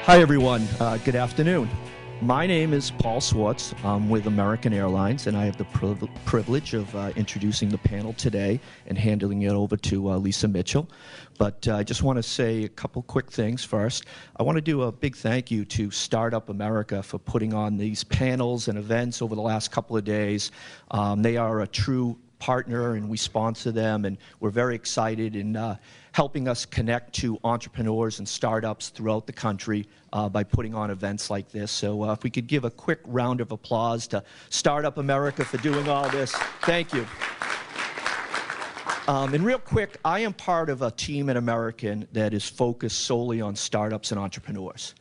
Hi, everyone. Good afternoon. My name is Paul Swartz. I'm with American Airlines, and I have the privilege of introducing the panel today and handing it over to Lesa Mitchell. But I just want to say a couple quick things first. I want to do a big thank you to Startup America for putting on these panels and events over the last couple of days. They are a true partner, and we sponsor them, and we're very excited in helping us connect to entrepreneurs and startups throughout the country by putting on events like this. So if we could give a quick round of applause to Startup America for doing all this. Thank you. And real quick, I am part of a team at American that is focused solely on startups and entrepreneurs.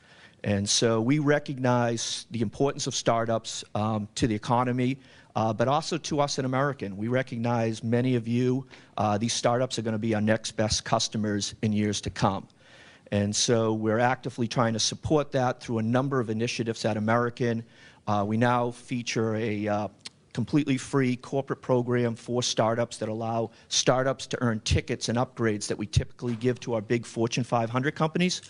And so we recognize the importance of startups to the economy, but also to us at American. We recognize many of you, these startups are going to be our next best customers in years to come. And so we're actively trying to support that through a number of initiatives at American. We now feature a completely free corporate program for startups that allow startups to earn tickets and upgrades that we typically give to our big Fortune 500 companies.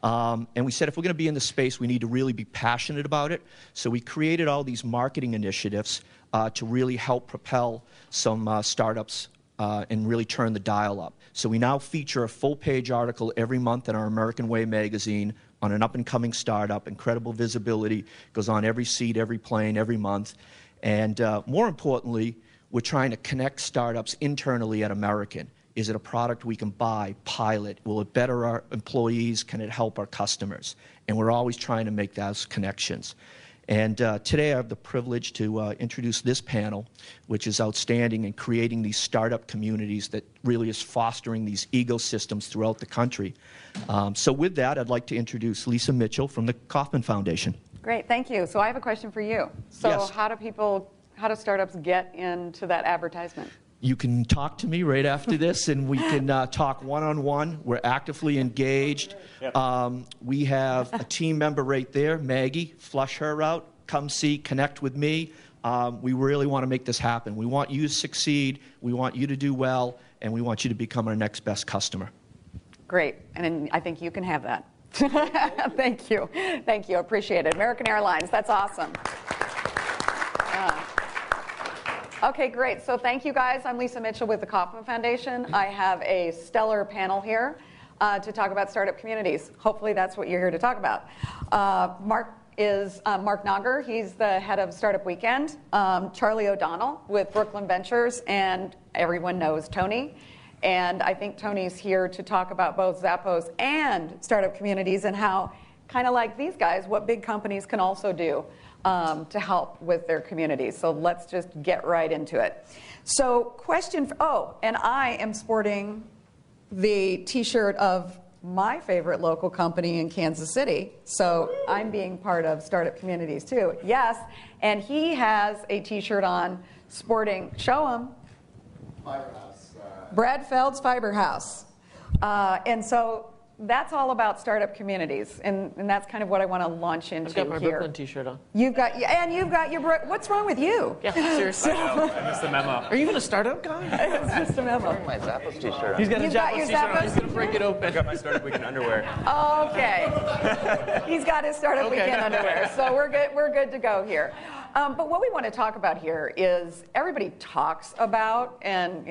And we said if we're going to be in the space, we need to really be passionate about it. So we created all these marketing initiatives to really help propel some startups and really turn the dial up. So we now feature a full-page article every month in our American Way magazine on an up-and-coming startup. Incredible visibility, goes on every seat, every plane, every month. And more importantly, we're trying to connect startups internally at American. Is it a product we can buy, pilot? Will it better our employees? Can it help our customers? And we're always trying to make those connections. And today I have the privilege to introduce this panel, which is outstanding in creating these startup communities that really is fostering these ecosystems throughout the country. So with that, I'd like to introduce Lesa Mitchell from the Kauffman Foundation. Great, thank you. So I have a question for you. So yes. How do startups get into that advertisement? You can talk to me right after this, and we can talk one-on-one. We're actively engaged. We have a team member right there, Maggie. Flush her out. Come see, connect with me. We really want to make this happen. We want you to succeed. We want you to do well, and we want you to become our next best customer. Great, and I think you can have that. Thank you. Thank you. Appreciate it. American Airlines, that's awesome. Okay, great. So thank you, guys. I'm Lesa Mitchell with the Kauffman Foundation. I have a stellar panel here to talk about startup communities. Hopefully that's what you're here to talk about. Marc is Marc Nager. He's the head of Startup Weekend. Charlie O'Donnell with Brooklyn Ventures, and everyone knows Tony. And I think Tony's here to talk about both Zappos and startup communities and how, kind of like these guys, what big companies can also do to help with their communities. So let's just get right into it. So question, and I am sporting the t-shirt of my favorite local company in Kansas City. So I'm being part of startup communities too. Yes, and he has a t-shirt on sporting, show him. Fiberhouse. Brad Feld's Fiber House. And so that's all about startup communities, and that's kind of what I want to launch into here. I've got my Brooklyn t-shirt on. You've got your, what's wrong with you? Yeah, seriously. I know, I missed the memo. Are you even a startup guy? It's just a memo. I'm wearing my Zappos t-shirt on. He's got You've a got Zappos your t-shirt on. Zappos? He's going to break it open. I got my Startup Weekend underwear. Okay. He's got his startup weekend underwear, so we're good to go here. But what we want to talk about here is everybody talks about, and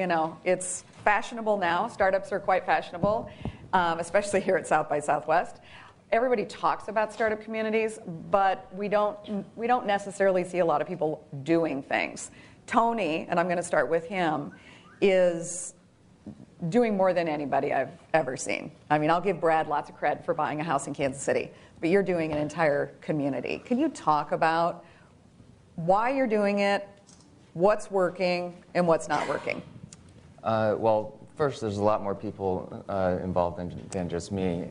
it's fashionable now. Startups are quite fashionable, especially here at South by Southwest. Everybody talks about startup communities, but we don't necessarily see a lot of people doing things. Tony, and I'm going to start with him, is doing more than anybody I've ever seen. I mean, I'll give Brad lots of credit for buying a house in Kansas City, but you're doing an entire community. Can you talk about why you're doing it, what's working, and what's not working? Well, first, there's a lot more people involved than just me.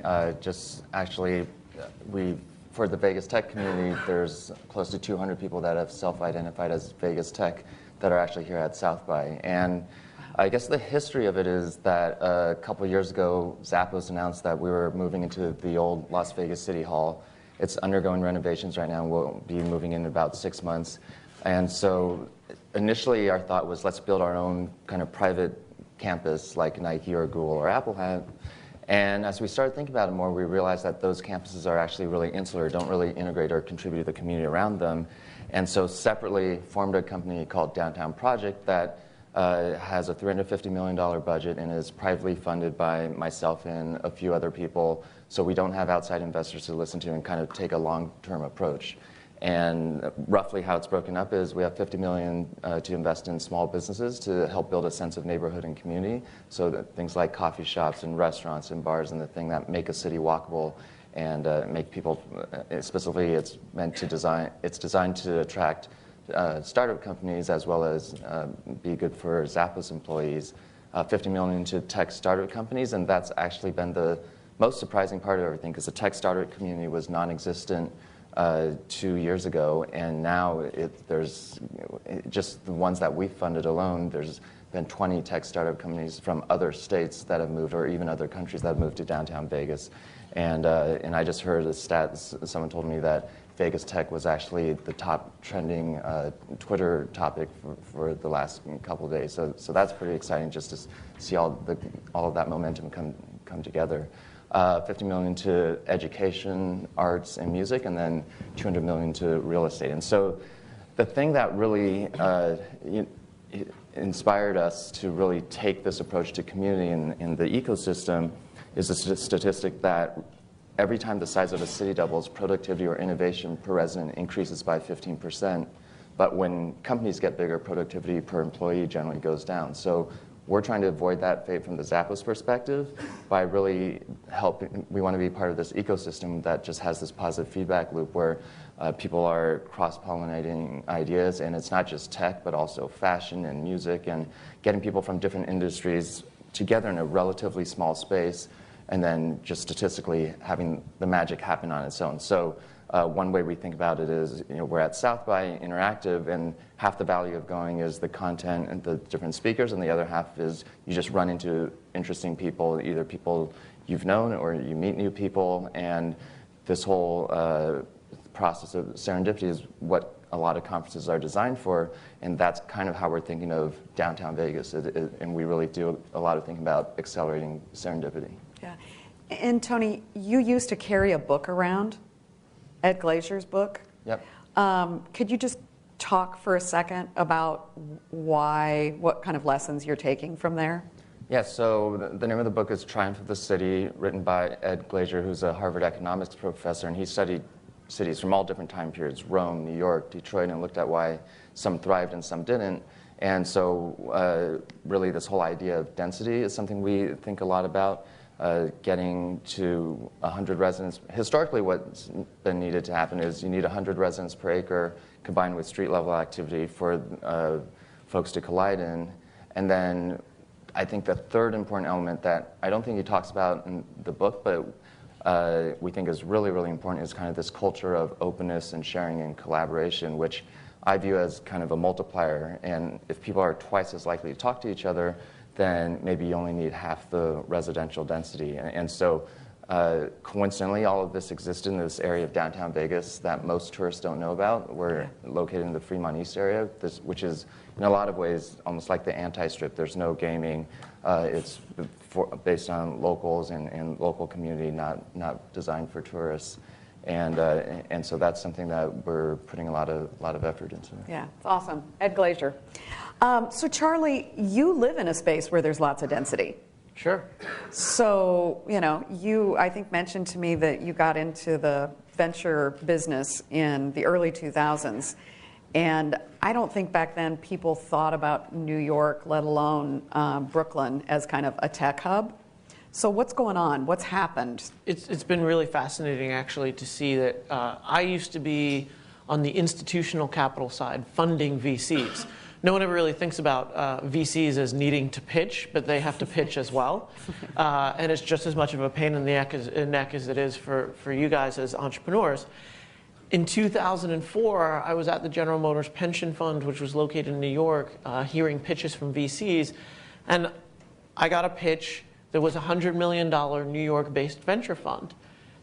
For the Vegas tech community, there's close to 200 people that have self-identified as Vegas tech that are actually here at South by. And I guess the history of it is that a couple of years ago, Zappos announced that we were moving into the old Las Vegas City Hall. It's undergoing renovations right now, and we'll be moving in about 6 months. And so initially our thought was, let's build our own kind of private campus like Nike or Google or Apple had. And as we started thinking about it more, we realized that those campuses are actually really insular, don't really integrate or contribute to the community around them. And so separately formed a company called Downtown Project that has a $350 million budget and is privately funded by myself and a few other people. So we don't have outside investors to listen to and kind of take a long-term approach. And roughly how it's broken up is we have $50 million to invest in small businesses to help build a sense of neighborhood and community. So that things like coffee shops and restaurants and bars and the thing that make a city walkable and make people, specifically it's designed to attract startup companies as well as be good for Zappos employees. $50 million to tech startup companies, and that's actually been the most surprising part of everything because the tech startup community was non-existent 2 years ago, and now there's just the ones that we funded alone, there's been 20 tech startup companies from other states that have moved, or even other countries that have moved to downtown Vegas. And I just heard a stat, someone told me that Vegas tech was actually the top trending Twitter topic for the last couple of days. So that's pretty exciting just to see all of that momentum come together. $50 million to education, arts, and music, and then $200 million to real estate. And so the thing that really inspired us to really take this approach to community and the ecosystem is a statistic that every time the size of a city doubles, productivity or innovation per resident increases by 15%. But when companies get bigger, productivity per employee generally goes down. So we're trying to avoid that fate from the Zappos perspective by really helping. We want to be part of this ecosystem that just has this positive feedback loop where people are cross-pollinating ideas, and it's not just tech, but also fashion and music, and getting people from different industries together in a relatively small space, and then just statistically having the magic happen on its own. So one way we think about it is, we're at South by Interactive, and half the value of going is the content and the different speakers, and the other half is you just run into interesting people, either people you've known or you meet new people, and this whole process of serendipity is what a lot of conferences are designed for, and that's kind of how we're thinking of downtown Vegas, and we really do a lot of thinking about accelerating serendipity. Yeah. And Tony, you used to carry a book around, Ed Glazer's book. Yep. Could you just talk for a second about what kind of lessons you're taking from there? Yeah, so the name of the book is Triumph of the City, written by Ed Glazer, who's a Harvard economics professor, and he studied cities from all different time periods, Rome, New York, Detroit, and looked at why some thrived and some didn't. And so really this whole idea of density is something we think a lot about. Getting to 100 residents. Historically, what's been needed to happen is you need 100 residents per acre combined with street level activity for folks to collide in. And then I think the third important element that I don't think he talks about in the book, but we think is really, really important is kind of this culture of openness and sharing and collaboration, which I view as kind of a multiplier. And if people are twice as likely to talk to each other, then maybe you only need half the residential density. And so coincidentally, all of this exists in this area of downtown Vegas that most tourists don't know about. We're located in the Fremont East area, which is in a lot of ways almost like the anti-strip. There's no gaming. It's based on locals and local community, not designed for tourists. And so that's something that we're putting a lot of effort into. Yeah, it's awesome. Ed Glazer. So Charlie, you live in a space where there's lots of density. Sure. So, you, I think, mentioned to me that you got into the venture business in the early 2000s. And I don't think back then people thought about New York, let alone Brooklyn, as kind of a tech hub. So what's going on? What's happened? It's been really fascinating, actually, to see that I used to be on the institutional capital side, funding VCs. No one ever really thinks about VCs as needing to pitch, but they have to pitch as well. And it's just as much of a pain in the neck as it is for you guys as entrepreneurs. In 2004, I was at the General Motors Pension Fund, which was located in New York, hearing pitches from VCs. And I got a pitch. There was a $100 million New York-based venture fund.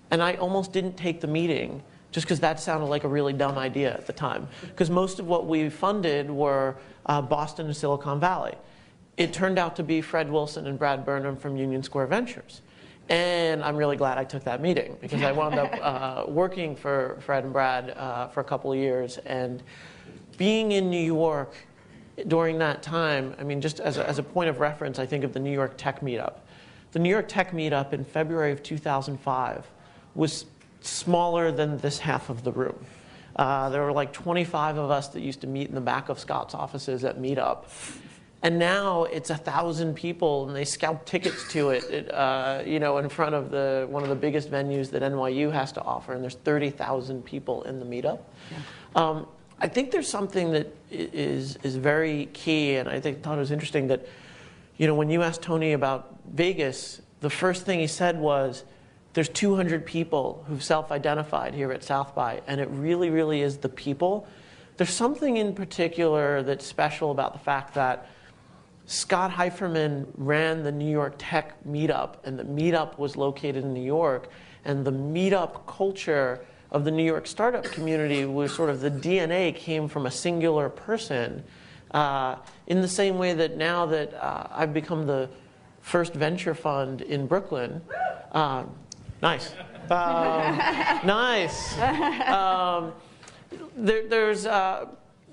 And I almost didn't take the meeting just because that sounded like a really dumb idea at the time. Because most of what we funded were Boston and Silicon Valley. It turned out to be Fred Wilson and Brad Burnham from Union Square Ventures. And I'm really glad I took that meeting because I wound up working for Fred and Brad for a couple of years. And being in New York during that time, I mean, just as a point of reference, I think of the New York Tech Meetup. The New York Tech Meetup in February of 2005 was smaller than this half of the room. There were like 25 of us that used to meet in the back of Scott's offices at Meetup. And now it's 1,000 people, and they scalp tickets to it, in front of one of the biggest venues that NYU has to offer, and there's 30,000 people in the meetup. Yeah. I think there's something that is very key, and I thought it was interesting that, when you asked Tony about Vegas, the first thing he said was, there's 200 people who've self-identified here at South by, and it really, really is the people. There's something in particular that's special about the fact that Scott Heiferman ran the New York Tech Meetup, and the meetup was located in New York, and the meetup culture of the New York startup community was sort of the DNA came from a singular person, in the same way that now that I've become the first venture fund in Brooklyn. Nice. Nice. There's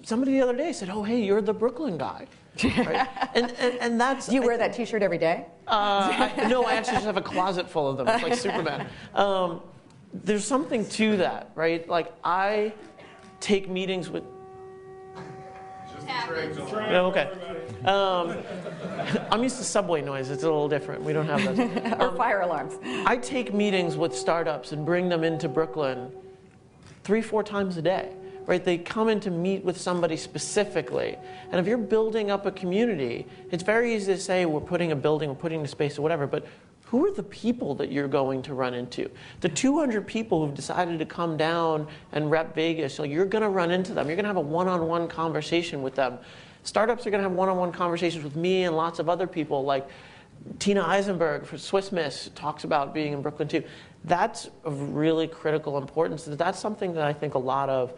somebody the other day said, "Oh, hey, you're the Brooklyn guy." Right? And that's. Do you wear that T-shirt every day? No, I actually just have a closet full of them. It's like Superman. There's something to that, right? Like I take meetings with. No, okay. I'm used to subway noise. It's a little different. We don't have those. Or fire alarms. I take meetings with startups and bring them into Brooklyn 3-4 times a day. Right? They come in to meet with somebody specifically. And if you're building up a community, it's very easy to say we're putting a building, we're putting a space or whatever, but who are the people that you're going to run into? The 200 people who've decided to come down and rep Vegas, so you're going to run into them. You're going to have a one-on-one conversation with them. Startups are going to have one-on-one conversations with me and lots of other people, like Tina Eisenberg for Swiss Miss talks about being in Brooklyn too. That's of really critical importance. That's something that I think a lot of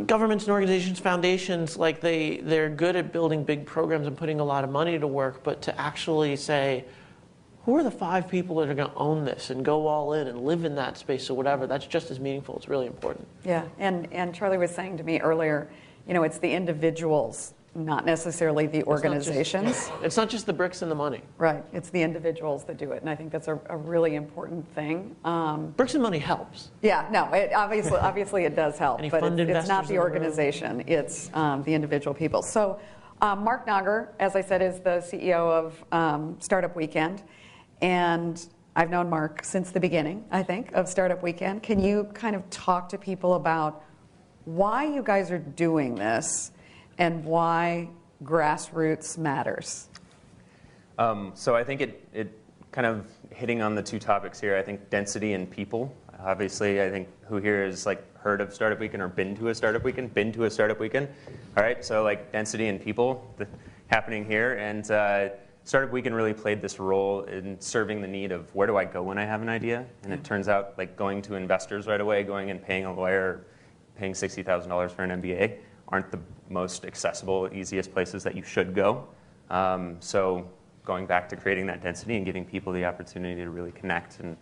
governments and organizations, foundations, like they're good at building big programs and putting a lot of money to work, but to actually say, who are the 5 people that are going to own this and go all in and live in that space or whatever, that's just as meaningful. It's really important. Yeah, and Charlie was saying to me earlier, it's the individuals, not necessarily the organizations. It's not just the bricks and the money. Right, it's the individuals that do it, and I think that's a really important thing. Bricks and money helps. Yeah, no, it obviously it does help, but it's not the organization, it's the individual people. So Marc Nager, as I said, is the CEO of Startup Weekend, and I've known Marc since the beginning, I think, of Startup Weekend. Can you kind of talk to people about why you guys are doing this and why grassroots matters? So I think it kind of hitting on the 2 topics here. I think density and people. Obviously, I think who here has heard of Startup Weekend or been to a Startup Weekend? Been to a Startup Weekend? All right, so density and people happening here. And Startup Weekend really played this role in serving the need of where do I go when I have an idea? And it turns out going to investors right away, going and paying a lawyer, paying $60,000 for an MBA aren't the most accessible, easiest places that you should go. So going back to creating that density and giving people the opportunity to really connect and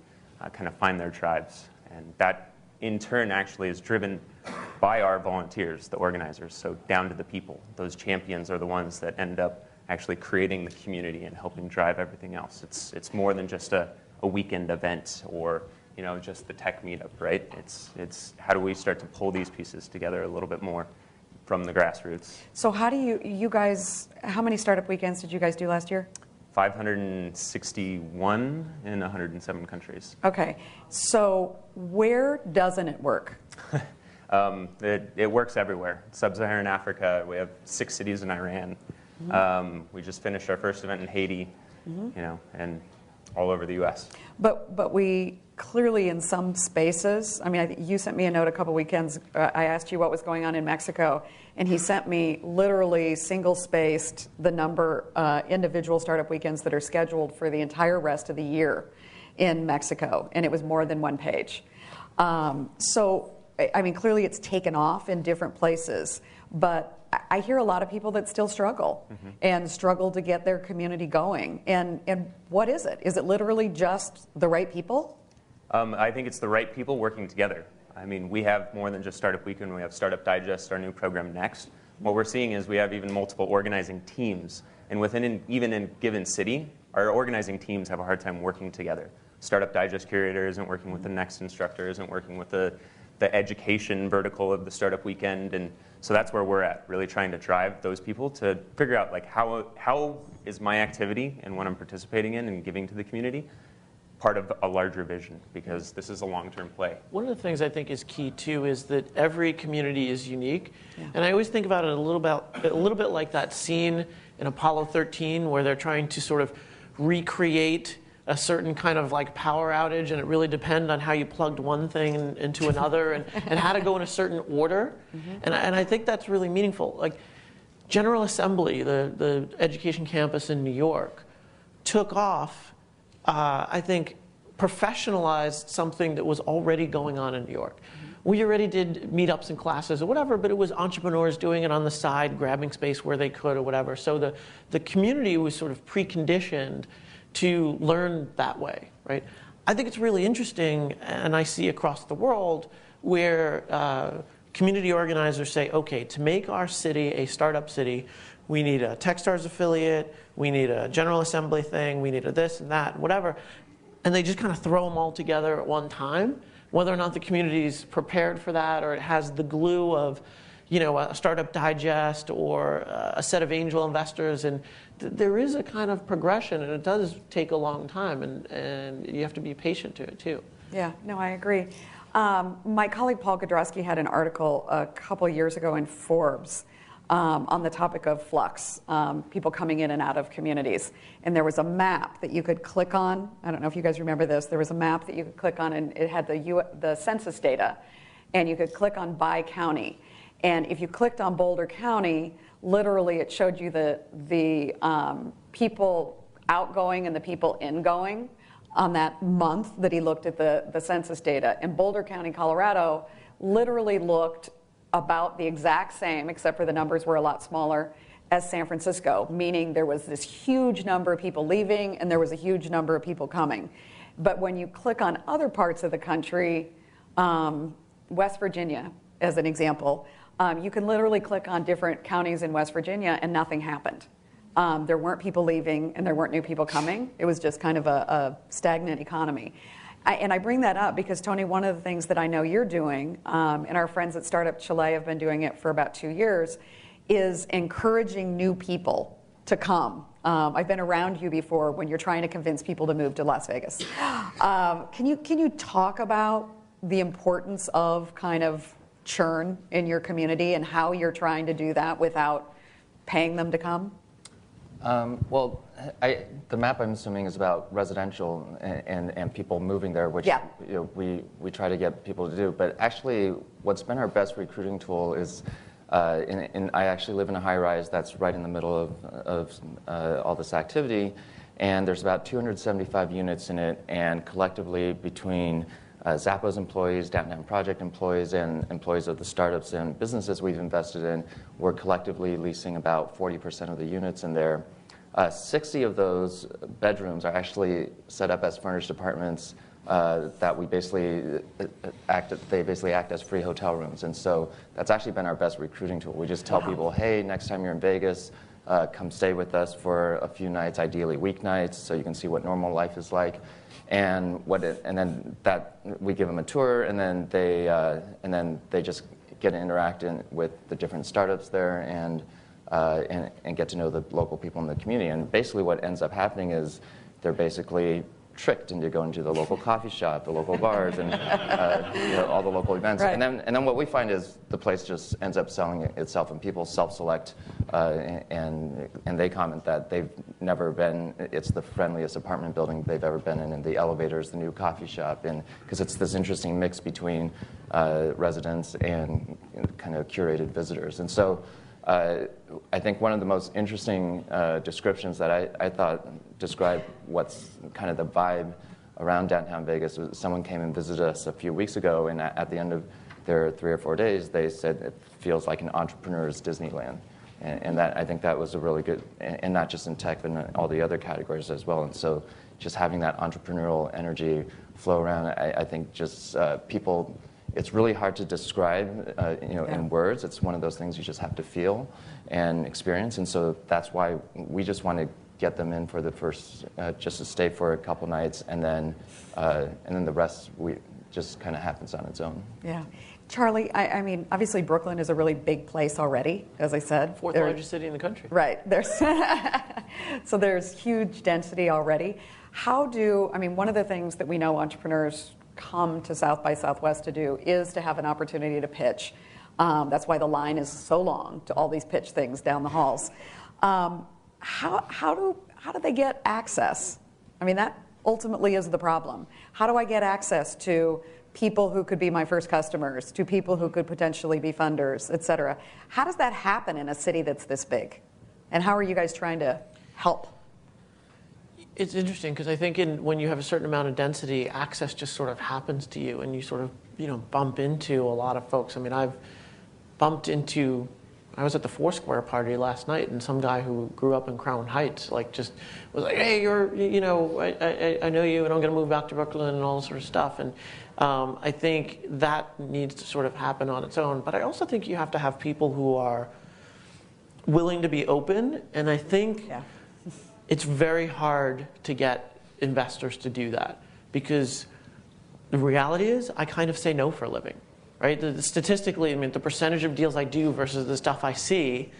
kind of find their tribes. And that, in turn, actually is driven by our volunteers, the organizers, so down to the people. Those champions are the ones that end up actually creating the community and helping drive everything else. It's more than just a weekend event or just the tech meetup, right? It's how do we start to pull these pieces together a little bit more from the grassroots. So how do you guys, how many Startup Weekends did you guys do last year? 561 in 107 countries. Okay, so where doesn't it work? It works everywhere. Sub-Saharan Africa, we have 6 cities in Iran. Mm-hmm. We just finished our first event in Haiti, mm-hmm. And all over the U.S. But we clearly in some spaces, I mean, you sent me a note a couple weekends, I asked you what was going on in Mexico, and he sent me literally single-spaced the number individual Startup Weekends that are scheduled for the entire rest of the year in Mexico, and it was more than 1 page. So, I mean, clearly it's taken off in different places, but I hear a lot of people that still struggle and struggle to get their community going. And what is it? Is it literally just the right people? I think it's the right people working together. I mean, we have more than just Startup Weekend. We have Startup Digest, our new program Next. What we're seeing is we have even multiple organizing teams. And even in a given city, our organizing teams have a hard time working together. Startup Digest curator isn't working with the Next instructor, isn't working with the education vertical of the Startup Weekend. And so that's where we're at, really trying to drive those people to figure out like how is my activity and what I'm participating in and giving to the community part of a larger vision, because this is a long-term play. One of the things I think is key too is that every community is unique, Yeah. and I always think about it a little bit like that scene in Apollo 13 where they're trying to sort of recreate a certain kind of like power outage, and it really depended on how you plugged one thing into another and how to go in a certain order. And I think that's really meaningful. Like General Assembly, the education campus in New York, took off. I think, professionalized something that was already going on in New York. We already did meetups and classes or whatever, but it was entrepreneurs doing it on the side, grabbing space where they could or whatever. So the community was sort of preconditioned to learn that way, right? I think it's really interesting, and I see across the world where community organizers say, okay, to make our city a startup city, we need a Techstars affiliate, we need a General Assembly thing, we need a this and that, whatever. And they just kind of throw them all together at one time, whether or not the community is prepared for that or it has the glue of, you know, a Startup Digest or a set of angel investors. And there is a kind of progression, and it does take a long time, and you have to be patient to it too. Yeah, no, I agree. My colleague Paul Godrowski had an article a couple years ago in Forbes on the topic of flux, people coming in and out of communities. And there was a map that you could click on. I don't know if you guys remember this. There was a map that you could click on, and it had the census data. And you could click on by county. And if you clicked on Boulder County, literally it showed you the people outgoing and the people ingoing on that month that he looked at the census data. And Boulder County, Colorado, literally looked about the exact same, except for the numbers were a lot smaller, as San Francisco, meaning there was this huge number of people leaving and there was a huge number of people coming. But when you click on other parts of the country, West Virginia, as an example, you can literally click on different counties in West Virginia and nothing happened. There weren't people leaving and there weren't new people coming. It was just kind of a stagnant economy. And I bring that up because, Tony, one of the things that I know you're doing, and our friends at Startup Chile have been doing it for about 2 years, is encouraging new people to come. I've been around you before when you're trying to convince people to move to Las Vegas. Can you talk about the importance of kind of churn in your community and how you're trying to do that without paying them to come? Well, the map I'm assuming is about residential and people moving there, which Yeah. you know, we try to get people to do. But actually, what's been our best recruiting tool is, I actually live in a high-rise that's right in the middle of all this activity, and there's about 275 units in it, and collectively between Zappos employees, Downtown Project employees, and employees of the startups and businesses we've invested in, we're collectively leasing about 40% of the units in there. 60 of those bedrooms are actually set up as furnished apartments that we basically act as free hotel rooms. And so that's actually been our best recruiting tool. We just tell people, hey, next time you're in Vegas, come stay with us for a few nights, ideally weeknights, so you can see what normal life is like. And then we give them a tour, and then they just get to interact with the different startups there and get to know the local people in the community. And basically, what ends up happening is they're basically tricked into going to the local coffee shop, the local bars, and all the local events. Right. And then what we find is the place just ends up selling itself, and people self-select, and they comment that they've never been. It's the friendliest apartment building they've ever been in, and the elevators, the new coffee shop, and because it's this interesting mix between residents and kind of curated visitors. And so I think one of the most interesting descriptions that I thought described what's kind of the vibe around downtown Vegas was someone came and visited us a few weeks ago, and at the end of their 3 or 4 days, they said it feels like an entrepreneur's Disneyland. And that, I think that was a really good, and not just in tech, but in all the other categories as well. And so just having that entrepreneurial energy flow around, I think just people, it's really hard to describe in words. It's one of those things you just have to feel and experience. And so that's why we just want to get them in for the first, just to stay for a couple nights, and then the rest just kind of happens on its own. Yeah. Charlie, I mean, obviously Brooklyn is a really big place already, as I said. Fourth largest city in the country. Right. So there's huge density already. One of the things that we know entrepreneurs come to South by Southwest to do is to have an opportunity to pitch. That's why the line is so long to all these pitch things down the halls. How do they get access? I mean, that ultimately is the problem. How do I get access to people who could be my first customers, to people who could potentially be funders, et cetera? How does that happen in a city that's this big? And how are you guys trying to help? It's interesting because I think when you have a certain amount of density, access just sort of happens to you, and you sort of bump into a lot of folks. I mean, I was at the Foursquare party last night, and some guy who grew up in Crown Heights just was like, "Hey, I know you, and I'm going to move back to Brooklyn," and all this sort of stuff. And I think that needs to sort of happen on its own. But I also think you have to have people who are willing to be open, and I think it's very hard to get investors to do that, because the reality is I kind of say no for a living. Right? Statistically, I mean, the percentage of deals I do versus the stuff I see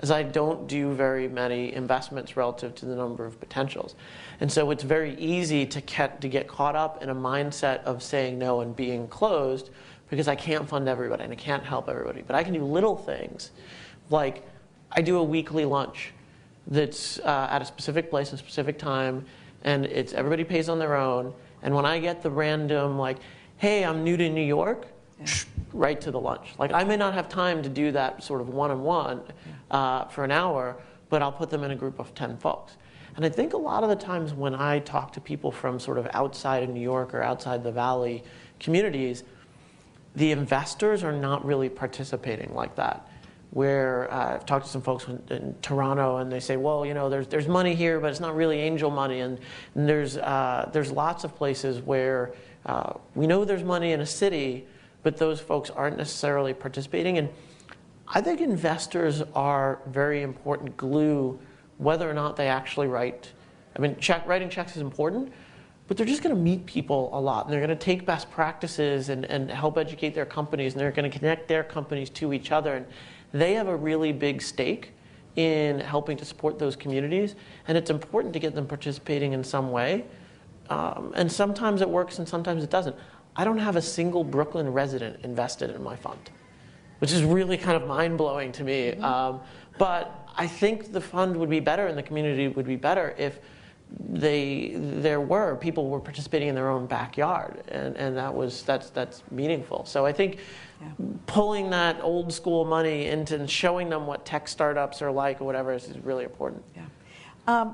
is I don't do very many investments relative to the number of potentials. And so it's very easy to get caught up in a mindset of saying no and being closed, because I can't fund everybody and I can't help everybody. But I can do little things, like I do a weekly lunch that's at a specific place, a specific time, and it's everybody pays on their own. And when I get the random, like, "Hey, I'm new to New York," right to the lunch. Like, I may not have time to do that sort of one-on-one for an hour, but I'll put them in a group of 10 folks. And I think a lot of the times when I talk to people from sort of outside of New York or outside the Valley communities, the investors are not really participating like that. Where I've talked to some folks in Toronto, and they say, "Well, there's money here, but it's not really angel money." And there's lots of places where we know there's money in a city, but those folks aren't necessarily participating. And I think investors are very important glue, whether or not they actually write. I mean, writing checks is important, but they're just going to meet people a lot, and they're going to take best practices and help educate their companies, and they're going to connect their companies to each other. And they have a really big stake in helping to support those communities, and it's important to get them participating in some way. And sometimes it works and sometimes it doesn't. I don't have a single Brooklyn resident invested in my fund, which is really kind of mind-blowing to me. But I think the fund would be better and the community would be better if people were participating in their own backyard, and that's meaningful. So I think pulling that old school money into and showing them what tech startups are like or whatever is really important.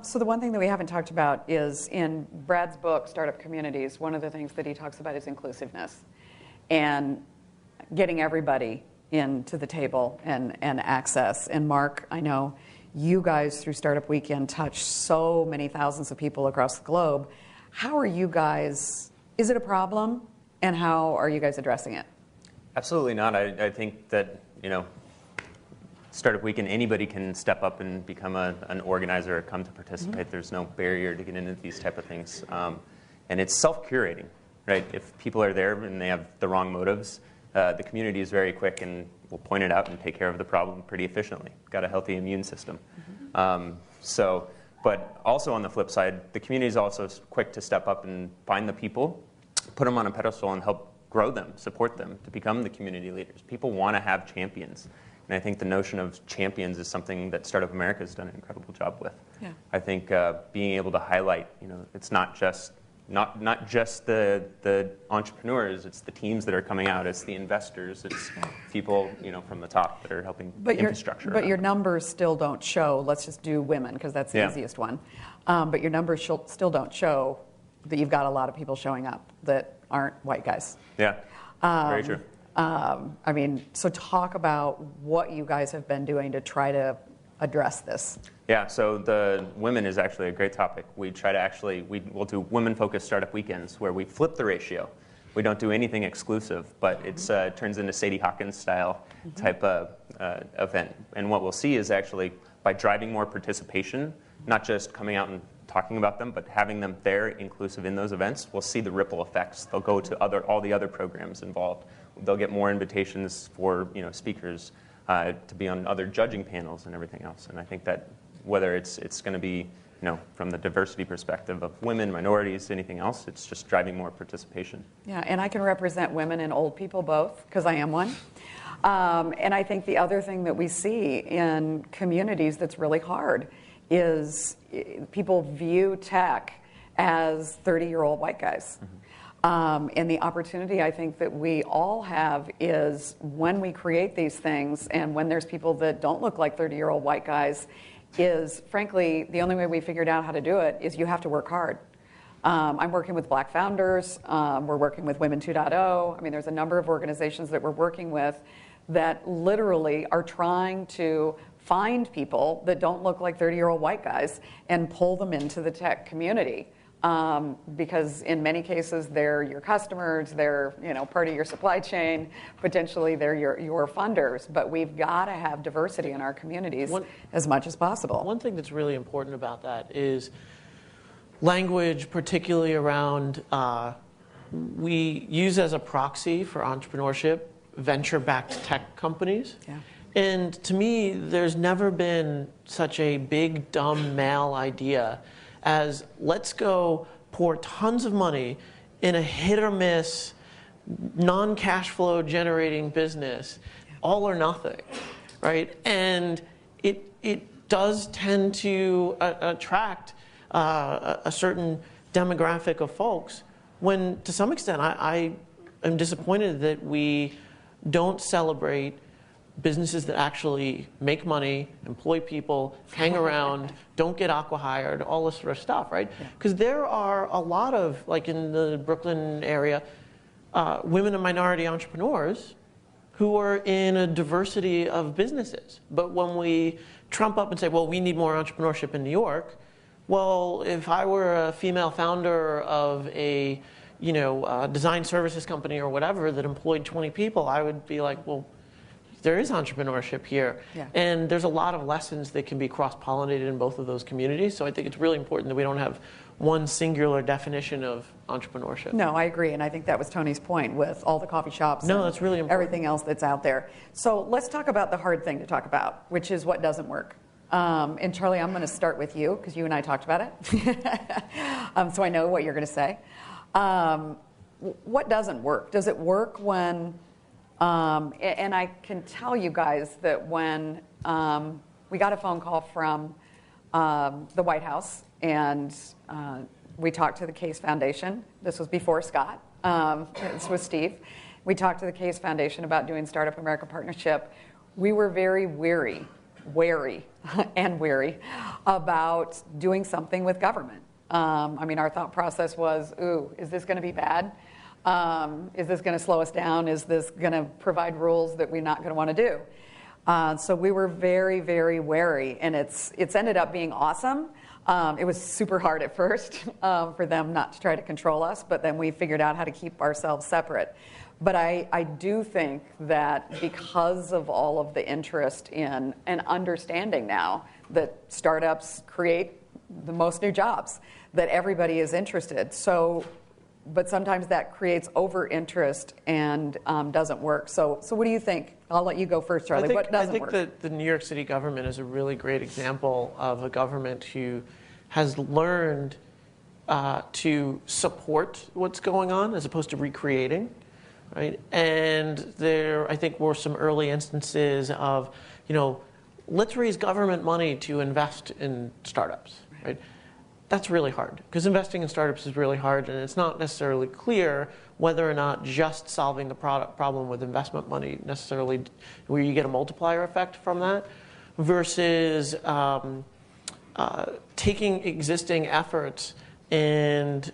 So the one thing that we haven't talked about is in Brad's book, Startup Communities, one of the things that he talks about is inclusiveness and getting everybody into the table and access. And Marc, I know you guys through Startup Weekend touch so many thousands of people across the globe. How are you guys, is it a problem? And how are you guys addressing it? Absolutely not. I think that, Startup Weekend, anybody can step up and become an organizer or come to participate. There's no barrier to get into these type of things. And it's self-curating, right? If people are there and they have the wrong motives, the community is very quick and will point it out and take care of the problem pretty efficiently. Got a healthy immune system. But also on the flip side, the community is also quick to step up and find the people, put them on a pedestal and help grow them, support them to become the community leaders. People want to have champions. And I think the notion of champions is something that Startup America has done an incredible job with. I think being able to highlight, it's not just the entrepreneurs, it's the teams that are coming out, it's the investors, it's people from the top that are helping infrastructure. But your numbers still don't show. Let's just do women because that's the easiest one. But your numbers still don't show that you've got a lot of people showing up that aren't white guys. Very true. I mean, so talk about what you guys have been doing to try to address this. Yeah, so the women is actually a great topic. We try to we'll do women-focused startup weekends where we flip the ratio. We don't do anything exclusive, but it turns into Sadie Hawkins style type of event. And what we'll see is actually by driving more participation, not just coming out and talking about them, but having them there inclusive in those events, we'll see the ripple effects. They'll go to all the other programs involved. They'll get more invitations for speakers to be on other judging panels and everything else. And I think that whether it's going to be from the diversity perspective of women, minorities, anything else, it's just driving more participation. Yeah, and I can represent women and old people both, because I am one. And I think the other thing that we see in communities that's really hard is people view tech as 30-year-old white guys. And the opportunity I think that we all have is when we create these things and when there's people that don't look like 30-year-old white guys, is frankly the only way we figured out how to do it is you have to work hard. I'm working with Black founders. We're working with Women 2.0. I mean, there's a number of organizations that we're working with that literally are trying to find people that don't look like 30-year-old white guys and pull them into the tech community. Because in many cases, they're your customers, they're part of your supply chain, potentially they're your funders. But we've got to have diversity in our communities as much as possible. One thing that's really important about that is language, particularly around, we use as a proxy for entrepreneurship venture-backed tech companies. Yeah. And to me, there's never been such a big, dumb, male idea as let's go pour tons of money in a hit or miss, non-cash flow generating business, all or nothing, right? And it does tend to attract a certain demographic of folks when, to some extent, I am disappointed that we don't celebrate businesses that actually make money, employ people, hang around, don't get acqui-hired, all this sort of stuff, right? Because there are a lot of, like in the Brooklyn area, women and minority entrepreneurs who are in a diversity of businesses. But when we trump up and say, well, we need more entrepreneurship in New York, well, if I were a female founder of a design services company or whatever that employed 20 people, I would be like, well, there is entrepreneurship here. Yeah. And there's a lot of lessons that can be cross-pollinated in both of those communities. So I think it's really important that we don't have one singular definition of entrepreneurship. No, I agree. And I think that was Tony's point with all the coffee shops No, that's really important. Everything else that's out there. So let's talk about the hard thing to talk about, which is what doesn't work. And Charlie, I'm going to start with you because you and I talked about it. So I know what you're going to say. What doesn't work? Does it work when... and I can tell you guys that when we got a phone call from the White House and we talked to the Case Foundation. This was before Scott. This was Steve. We talked to the Case Foundation about doing Startup America Partnership. We were very wary about doing something with government. I mean, our thought process was, ooh, is this going to be bad? Is this going to slow us down? Is this going to provide rules that we're not going to want to do? So we were very, very wary, and it's ended up being awesome. It was super hard at first for them not to try to control us, but then we figured out how to keep ourselves separate. But I do think that because of all of the interest in and understanding now that startups create the most new jobs, that everybody is interested. But sometimes that creates over-interest and doesn't work. So what do you think? I'll let you go first, Charlie. What doesn't work? I think that the New York City government is a really great example of a government who has learned to support what's going on as opposed to recreating, right? And there, I think, were some early instances of, let's raise government money to invest in startups, right? That's really hard because investing in startups is really hard, and it's not necessarily clear whether or not just solving the problem with investment money necessarily, where you get a multiplier effect from that, versus taking existing efforts and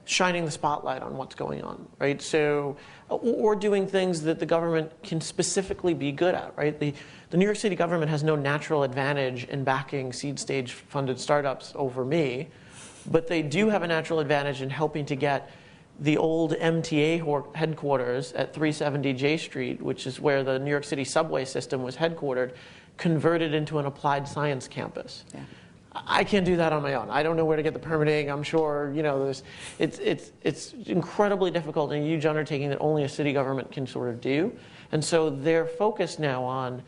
shining the spotlight on what's going on, right? So, or doing things that the government can specifically be good at, right? The New York City government has no natural advantage in backing seed stage funded startups over me, but they do have a natural advantage in helping to get the old MTA headquarters at 370 J Street, which is where the New York City subway system was headquartered, converted into an applied science campus. Yeah. I can't do that on my own. I don't know where to get the permitting. I'm sure, it's incredibly difficult and a huge undertaking that only a city government can sort of do. And so they're focused now on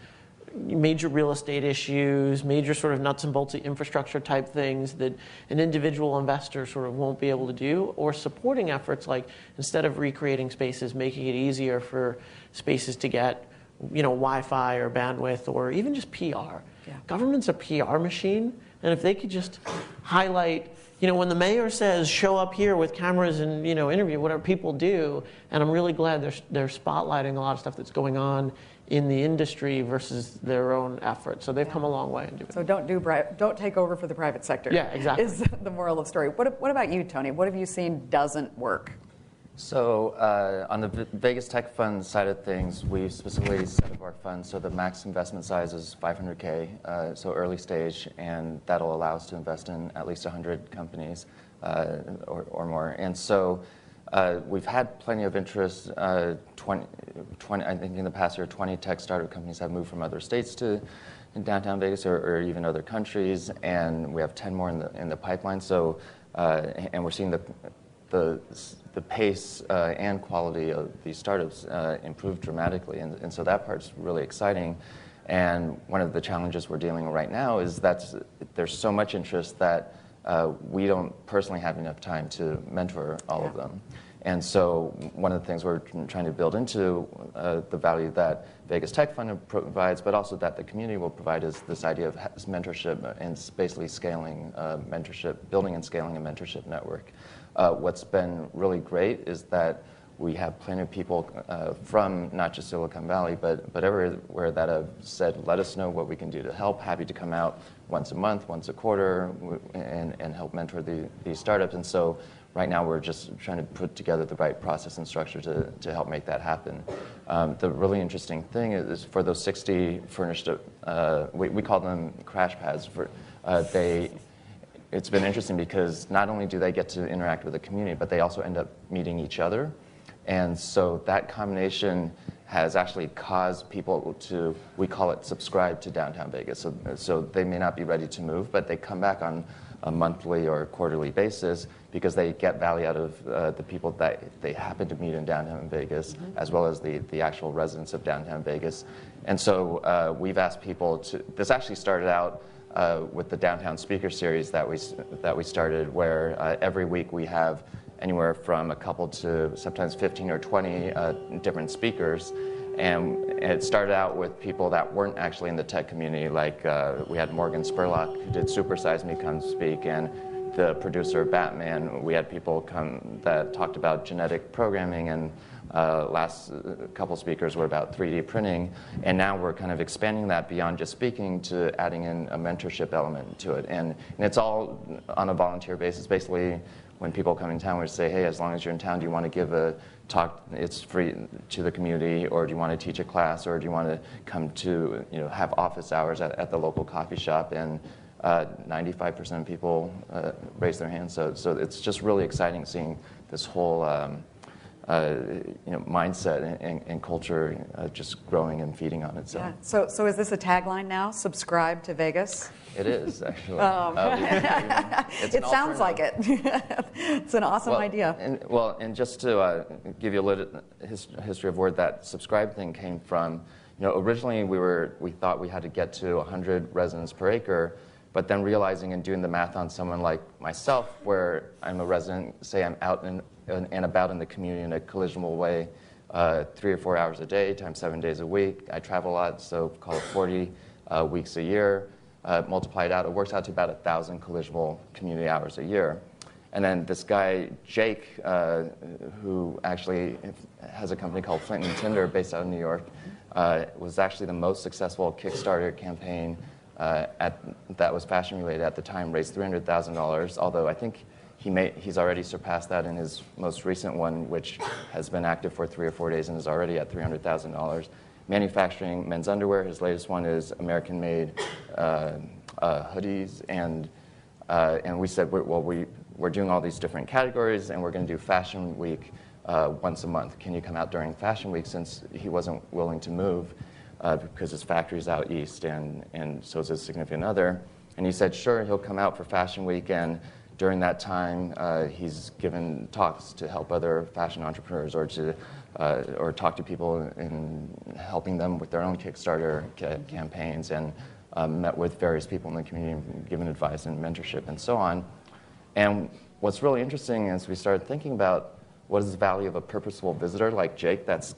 major real estate issues, major sort of nuts and boltsy infrastructure type things that an individual investor sort of won't be able to do, or supporting efforts like, instead of recreating spaces, making it easier for spaces to get Wi-Fi or bandwidth or even just PR. Yeah. Government's a PR machine. And if they could just highlight, when the mayor says, show up here with cameras and, interview, whatever people do, and I'm really glad they're spotlighting a lot of stuff that's going on in the industry versus their own efforts. So they've come a long way in doing it. So don't take over for the private sector. Yeah, exactly. Is the moral of the story. What about you, Tony? What have you seen doesn't work? So on the Vegas Tech Fund side of things, we specifically set up our fund so the max investment size is $500K, so early stage, and that'll allow us to invest in at least 100 companies or more. And so we've had plenty of interest. 20, I think in the past year, 20 tech startup companies have moved from other states to in downtown Vegas or even other countries, and we have 10 more in the pipeline. So and we're seeing the pace and quality of these startups improve dramatically, and so that part's really exciting. And one of the challenges we're dealing with right now is that there's so much interest that we don't personally have enough time to mentor all of them. And so one of the things we're trying to build into the value that Vegas Tech Fund provides, but also that the community will provide, is this idea of mentorship and basically scaling mentorship, building and scaling a mentorship network. What's been really great is that we have plenty of people from not just Silicon Valley, but everywhere that have said, let us know what we can do to help. Happy to come out once a month, once a quarter, and help mentor these startups. And so right now we're just trying to put together the right process and structure to help make that happen. The really interesting thing is for those 60 furnished, we call them crash pads. It's been interesting because not only do they get to interact with the community, but they also end up meeting each other. And so that combination has actually caused people to, we call it subscribe to downtown Vegas. So they may not be ready to move, but they come back on a monthly or quarterly basis because they get value out of the people that they happen to meet in downtown Vegas, as well as the actual residents of downtown Vegas. And so we've asked people to, this actually started out with the Downtown Speaker Series that we started, where every week we have anywhere from a couple to sometimes 15 or 20 different speakers. And it started out with people that weren't actually in the tech community, like we had Morgan Spurlock, who did Super Size Me, come speak, and the producer of Batman. We had people come that talked about genetic programming, and last couple speakers were about 3D printing. And now we're kind of expanding that beyond just speaking to adding in a mentorship element to it. And it's all on a volunteer basis. Basically, when people come in town, we say, hey, as long as you're in town, do you want to give a talk, it's free to the community, or do you want to teach a class, or do you want to come to, have office hours at the local coffee shop? And 95% of people raise their hands. So it's just really exciting seeing this whole mindset and culture just growing and feeding on itself. Yeah. So is this a tagline now? Subscribe to Vegas? It is, actually. It sounds like it. It's an awesome idea. And just to give you a little history of where that subscribe thing came from, originally we thought we had to get to 100 residents per acre, but then realizing and doing the math on someone like myself, where I'm a resident, say I'm out and about in the community in a collisional way 3 or 4 hours a day times 7 days a week. I travel a lot, so call it 40 weeks a year. Multiply it out, it works out to about 1,000 collisional community hours a year. And then this guy, Jake, who actually has a company called Flint and Tinder based out of New York, was actually the most successful Kickstarter campaign that was fashion related at the time, raised $300,000, although I think He's already surpassed that in his most recent one, which has been active for 3 or 4 days and is already at $300,000. Manufacturing men's underwear, his latest one is American-made hoodies, and we said, we're doing all these different categories, and we're going to do Fashion Week once a month. Can you come out during Fashion Week, since he wasn't willing to move because his factory's out east, and so is his significant other. And he said, sure, he'll come out for Fashion Week, and during that time, he's given talks to help other fashion entrepreneurs or talk to people in helping them with their own Kickstarter campaigns, and met with various people in the community, given advice and mentorship and so on. And what's really interesting is we started thinking about what is the value of a purposeful visitor like Jake that's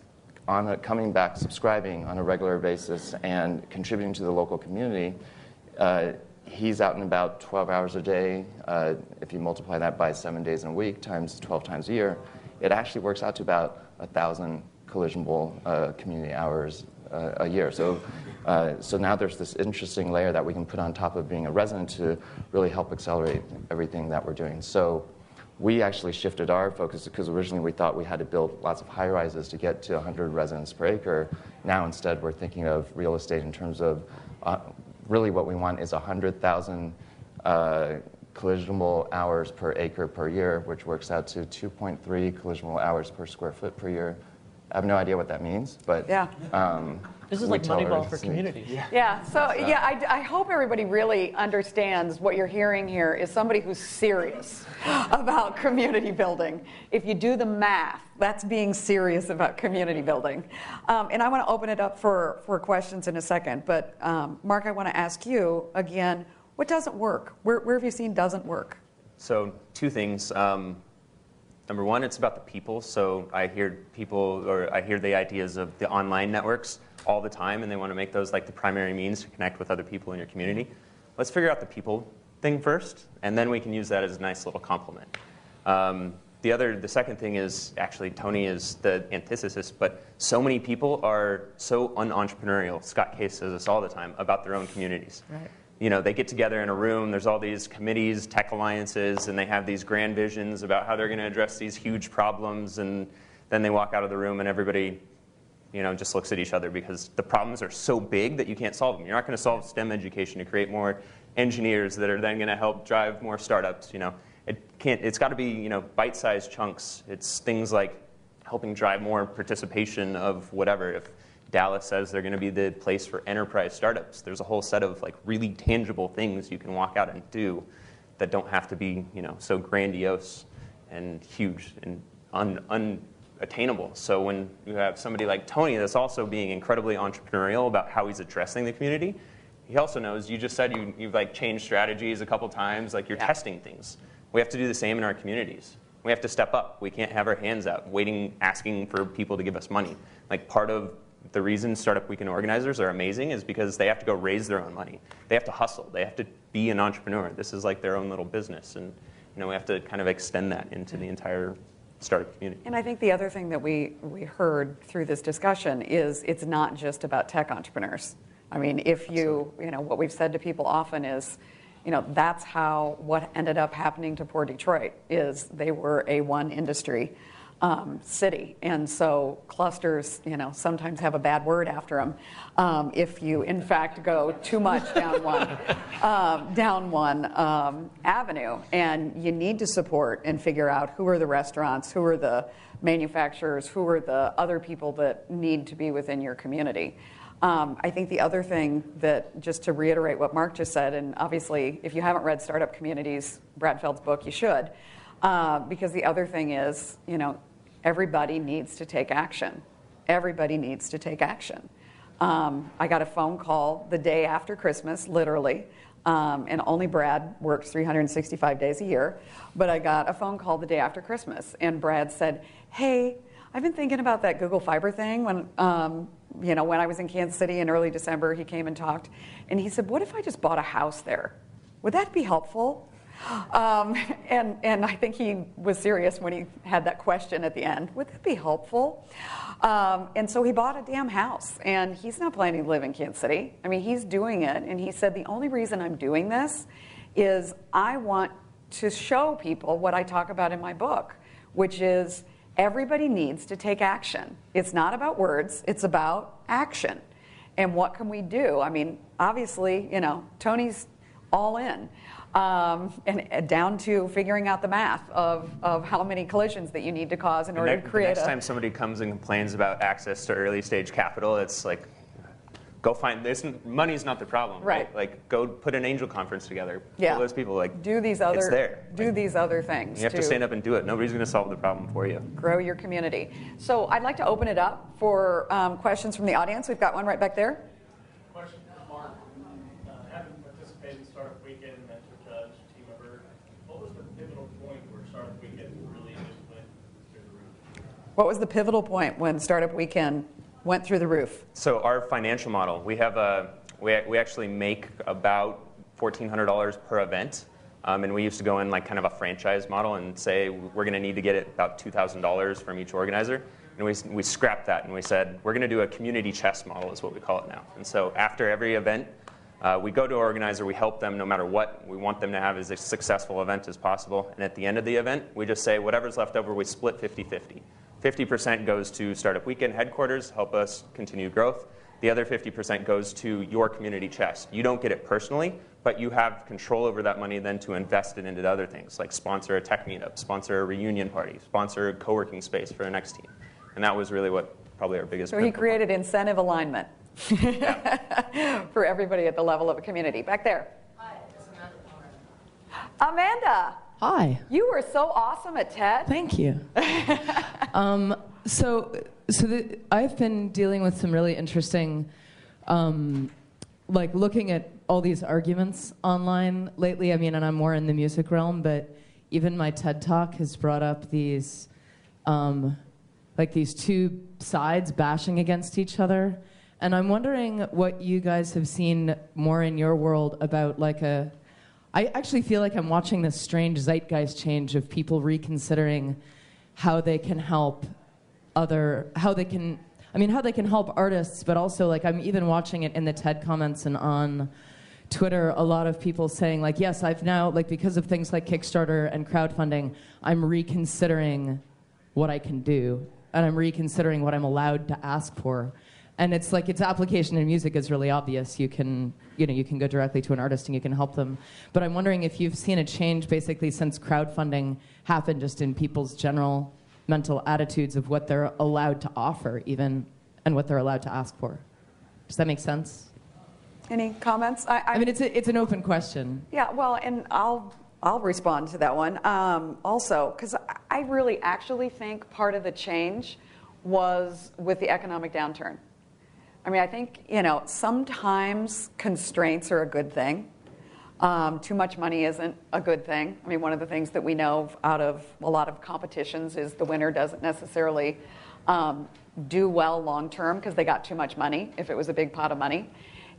coming back, subscribing on a regular basis, and contributing to the local community. He's out and about 12 hours a day. If you multiply that by 7 days in a week times 12 times a year, it actually works out to about 1,000 collisionable community hours a year. So now there's this interesting layer that we can put on top of being a resident to really help accelerate everything that we're doing. So we actually shifted our focus, because originally we thought we had to build lots of high-rises to get to 100 residents per acre. Now instead we're thinking of real estate in terms of really what we want is 100,000 collisionable hours per acre per year, which works out to 2.3 collisionable hours per square foot per year. I have no idea what that means, but yeah. This is like Moneyball for communities. Yeah. So I hope everybody really understands what you're hearing here is somebody who's serious about community building. If you do the math, that's being serious about community building. And I want to open it up for questions in a second. But Marc, I want to ask you again, what doesn't work? Where have you seen doesn't work? So 2 things. Number one, it's about the people. So I hear the ideas of the online networks all the time, and they want to make those like the primary means to connect with other people in your community. Let's figure out the people thing first, and then we can use that as a nice little complement. The second thing is, actually, Tony is the antithesis, but so many people are so un-entrepreneurial. Scott Case says this all the time about their own communities. Right. You know, they get together in a room, there's all these committees, tech alliances, and they have these grand visions about how they're going to address these huge problems, and then they walk out of the room and everybody, you know, just looks at each other because the problems are so big that you can't solve them. You're not going to solve STEM education to create more engineers that are then going to help drive more startups. You know, it's got to be, you know, bite-sized chunks. It's things like helping drive more participation of whatever. If Dallas says they're going to be the place for enterprise startups, there's a whole set of like really tangible things you can walk out and do that don't have to be, you know, so grandiose and huge and unattainable. So when you have somebody like Tony that's also being incredibly entrepreneurial about how he's addressing the community, he also knows, you just said you've like changed strategies a couple times, like you're testing things. We have to do the same in our communities. We have to step up. We can't have our hands out, asking for people to give us money. Like part of the reason Startup Weekend organizers are amazing is because they have to go raise their own money. They have to hustle. They have to be an entrepreneur. This is like their own little business. And you know, we have to kind of extend that into the entire startup community. And I think the other thing that we heard through this discussion is it's not just about tech entrepreneurs. I mean, if you know, what we've said to people often is, you know, that's what ended up happening to poor Detroit is they were a one industry city, and so clusters, you know, sometimes have a bad word after them if you, in fact, go too much down one avenue. And you need to support and figure out who are the restaurants, who are the manufacturers, who are the other people that need to be within your community. I think the other thing that, just to reiterate what Marc just said, and obviously if you haven't read Startup Communities, Brad Feld's book, you should, because the other thing is, you know, everybody needs to take action. Everybody needs to take action. I got a phone call the day after Christmas, literally, and only Brad works 365 days a year, but I got a phone call the day after Christmas, and Brad said, hey, I've been thinking about that Google Fiber thing. When I was in Kansas City in early December, he came and talked, and he said, what if I just bought a house there? Would that be helpful? And I think he was serious when he had that question at the end. Would that be helpful? And so he bought a damn house, and he's not planning to live in Kansas City. I mean, he's doing it, and he said, the only reason I'm doing this is I want to show people what I talk about in my book, which is everybody needs to take action. It's not about words, it's about action. And what can we do? I mean, obviously, Tony's all in. And down to figuring out the math of how many collisions that you need to cause in order to create the next time somebody comes and complains about access to early stage capital, it's like, go find this. Money's not the problem, right? Like, go put an angel conference together. Yeah. All those people, like, do these other, it's there. Do these other things. You have to stand up and do it. Nobody's going to solve the problem for you. Grow your community. So I'd like to open it up for questions from the audience. We've got one right back there. Question for Marc. Having participated in Startup Weekend, mentor, judge, team member, what was the pivotal point where Startup Weekend really just went through the roof? What was the pivotal point when Startup Weekend went through the roof? So our financial model, we actually make about $1,400 per event, and we used to go in like kind of a franchise model and say we're going to need to get it about $2,000 from each organizer, and we scrapped that and we said we're going to do a community chest model is what we call it now. And so after every event, we go to an organizer, we help them no matter what. We want them to have as a successful event as possible, and at the end of the event, we just say whatever's left over, we split 50-50. 50% goes to Startup Weekend headquarters, help us continue growth. The other 50% goes to your community chest. You don't get it personally, but you have control over that money then to invest it into other things, like sponsor a tech meetup, sponsor a reunion party, sponsor a co-working space for the next team. And that was really what probably our biggest. So he created incentive alignment for everybody at the level of a community. Back there. Hi, it's Amanda. Amanda. Hi. You were so awesome at TED. Thank you. I've been dealing with some really interesting, like looking at all these arguments online lately. I mean, and I'm more in the music realm, but even my TED Talk has brought up these, like these two sides bashing against each other. And I'm wondering what you guys have seen more in your world about like I actually feel like I'm watching this strange zeitgeist change of people reconsidering how they can help how they can help artists, but also like I'm even watching it in the TED comments and on Twitter, a lot of people saying like, yes, I've now, like because of things like Kickstarter and crowdfunding, I'm reconsidering what I can do, and I'm reconsidering what I'm allowed to ask for. And it's like its application in music is really obvious. You can go directly to an artist and you can help them. But I'm wondering if you've seen a change basically since crowdfunding happened, just in people's general mental attitudes of what they're allowed to offer, even, and what they're allowed to ask for. Does that make sense? Any comments? I mean, it's an open question. Yeah. Well, and I'll respond to that one also, because I really actually think part of the change was with the economic downturn. I mean, I think, sometimes constraints are a good thing. Too much money isn't a good thing. I mean, one of the things that we know out of a lot of competitions is the winner doesn't necessarily do well long term because they got too much money, if it was a big pot of money.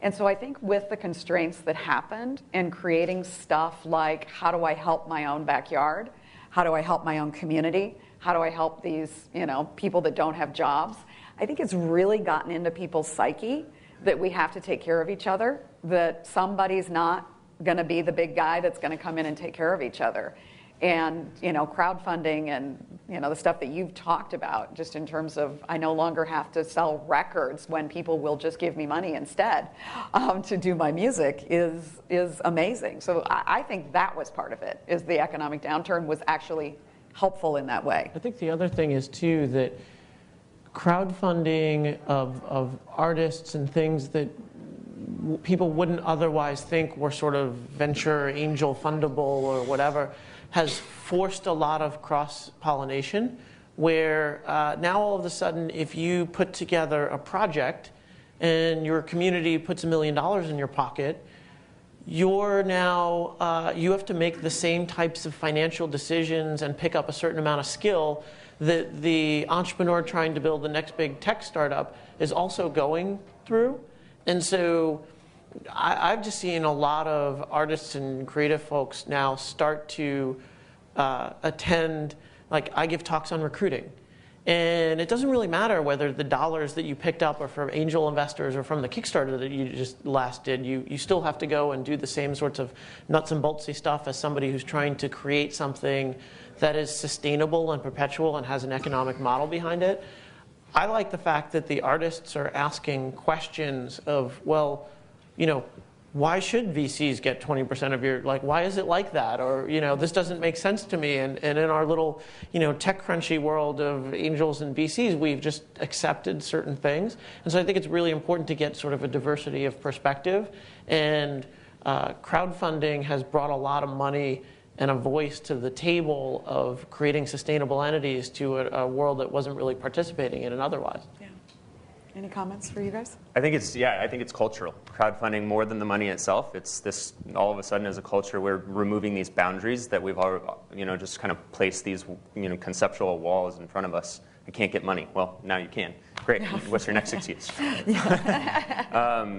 And so I think with the constraints that happened and creating stuff like, how do I help my own backyard? How do I help my own community? How do I help these, people that don't have jobs? I think it's really gotten into people's psyche that we have to take care of each other, that somebody's not going to be the big guy that's going to come in and take care of each other. And, crowdfunding and, the stuff that you've talked about, just in terms of I no longer have to sell records when people will just give me money instead to do my music is amazing. So I think that was part of it, is the economic downturn was actually helpful in that way. I think the other thing is, too, that crowdfunding of artists and things that people wouldn't otherwise think were sort of venture angel fundable or whatever has forced a lot of cross-pollination, where now all of a sudden if you put together a project and your community puts $1 million in your pocket, you're now, you have to make the same types of financial decisions and pick up a certain amount of skill that the entrepreneur trying to build the next big tech startup is also going through. And so I've just seen a lot of artists and creative folks now start to attend, like I give talks on recruiting. And it doesn't really matter whether the dollars that you picked up are from angel investors or from the Kickstarter that you just last did. You still have to go and do the same sorts of nuts and boltsy stuff as somebody who's trying to create something that is sustainable and perpetual and has an economic model behind it. I like the fact that the artists are asking questions of, well, you know, why should VCs get 20% of your, like, why is it like that? Or, you know, this doesn't make sense to me. And in our little, you know, tech crunchy world of angels and VCs, we've just accepted certain things. And so I think it's really important to get sort of a diversity of perspective. And crowdfunding has brought a lot of money and a voice to the table of creating sustainable entities to a world that wasn't really participating in it otherwise. Yeah. Any comments for you guys? I think it's cultural. Crowdfunding, more than the money itself, it's this, all of a sudden as a culture, we're removing these boundaries that we've all, you know, just kind of placed these, you know, conceptual walls in front of us. I can't get money. Well, now you can. Great. What's your next excuse?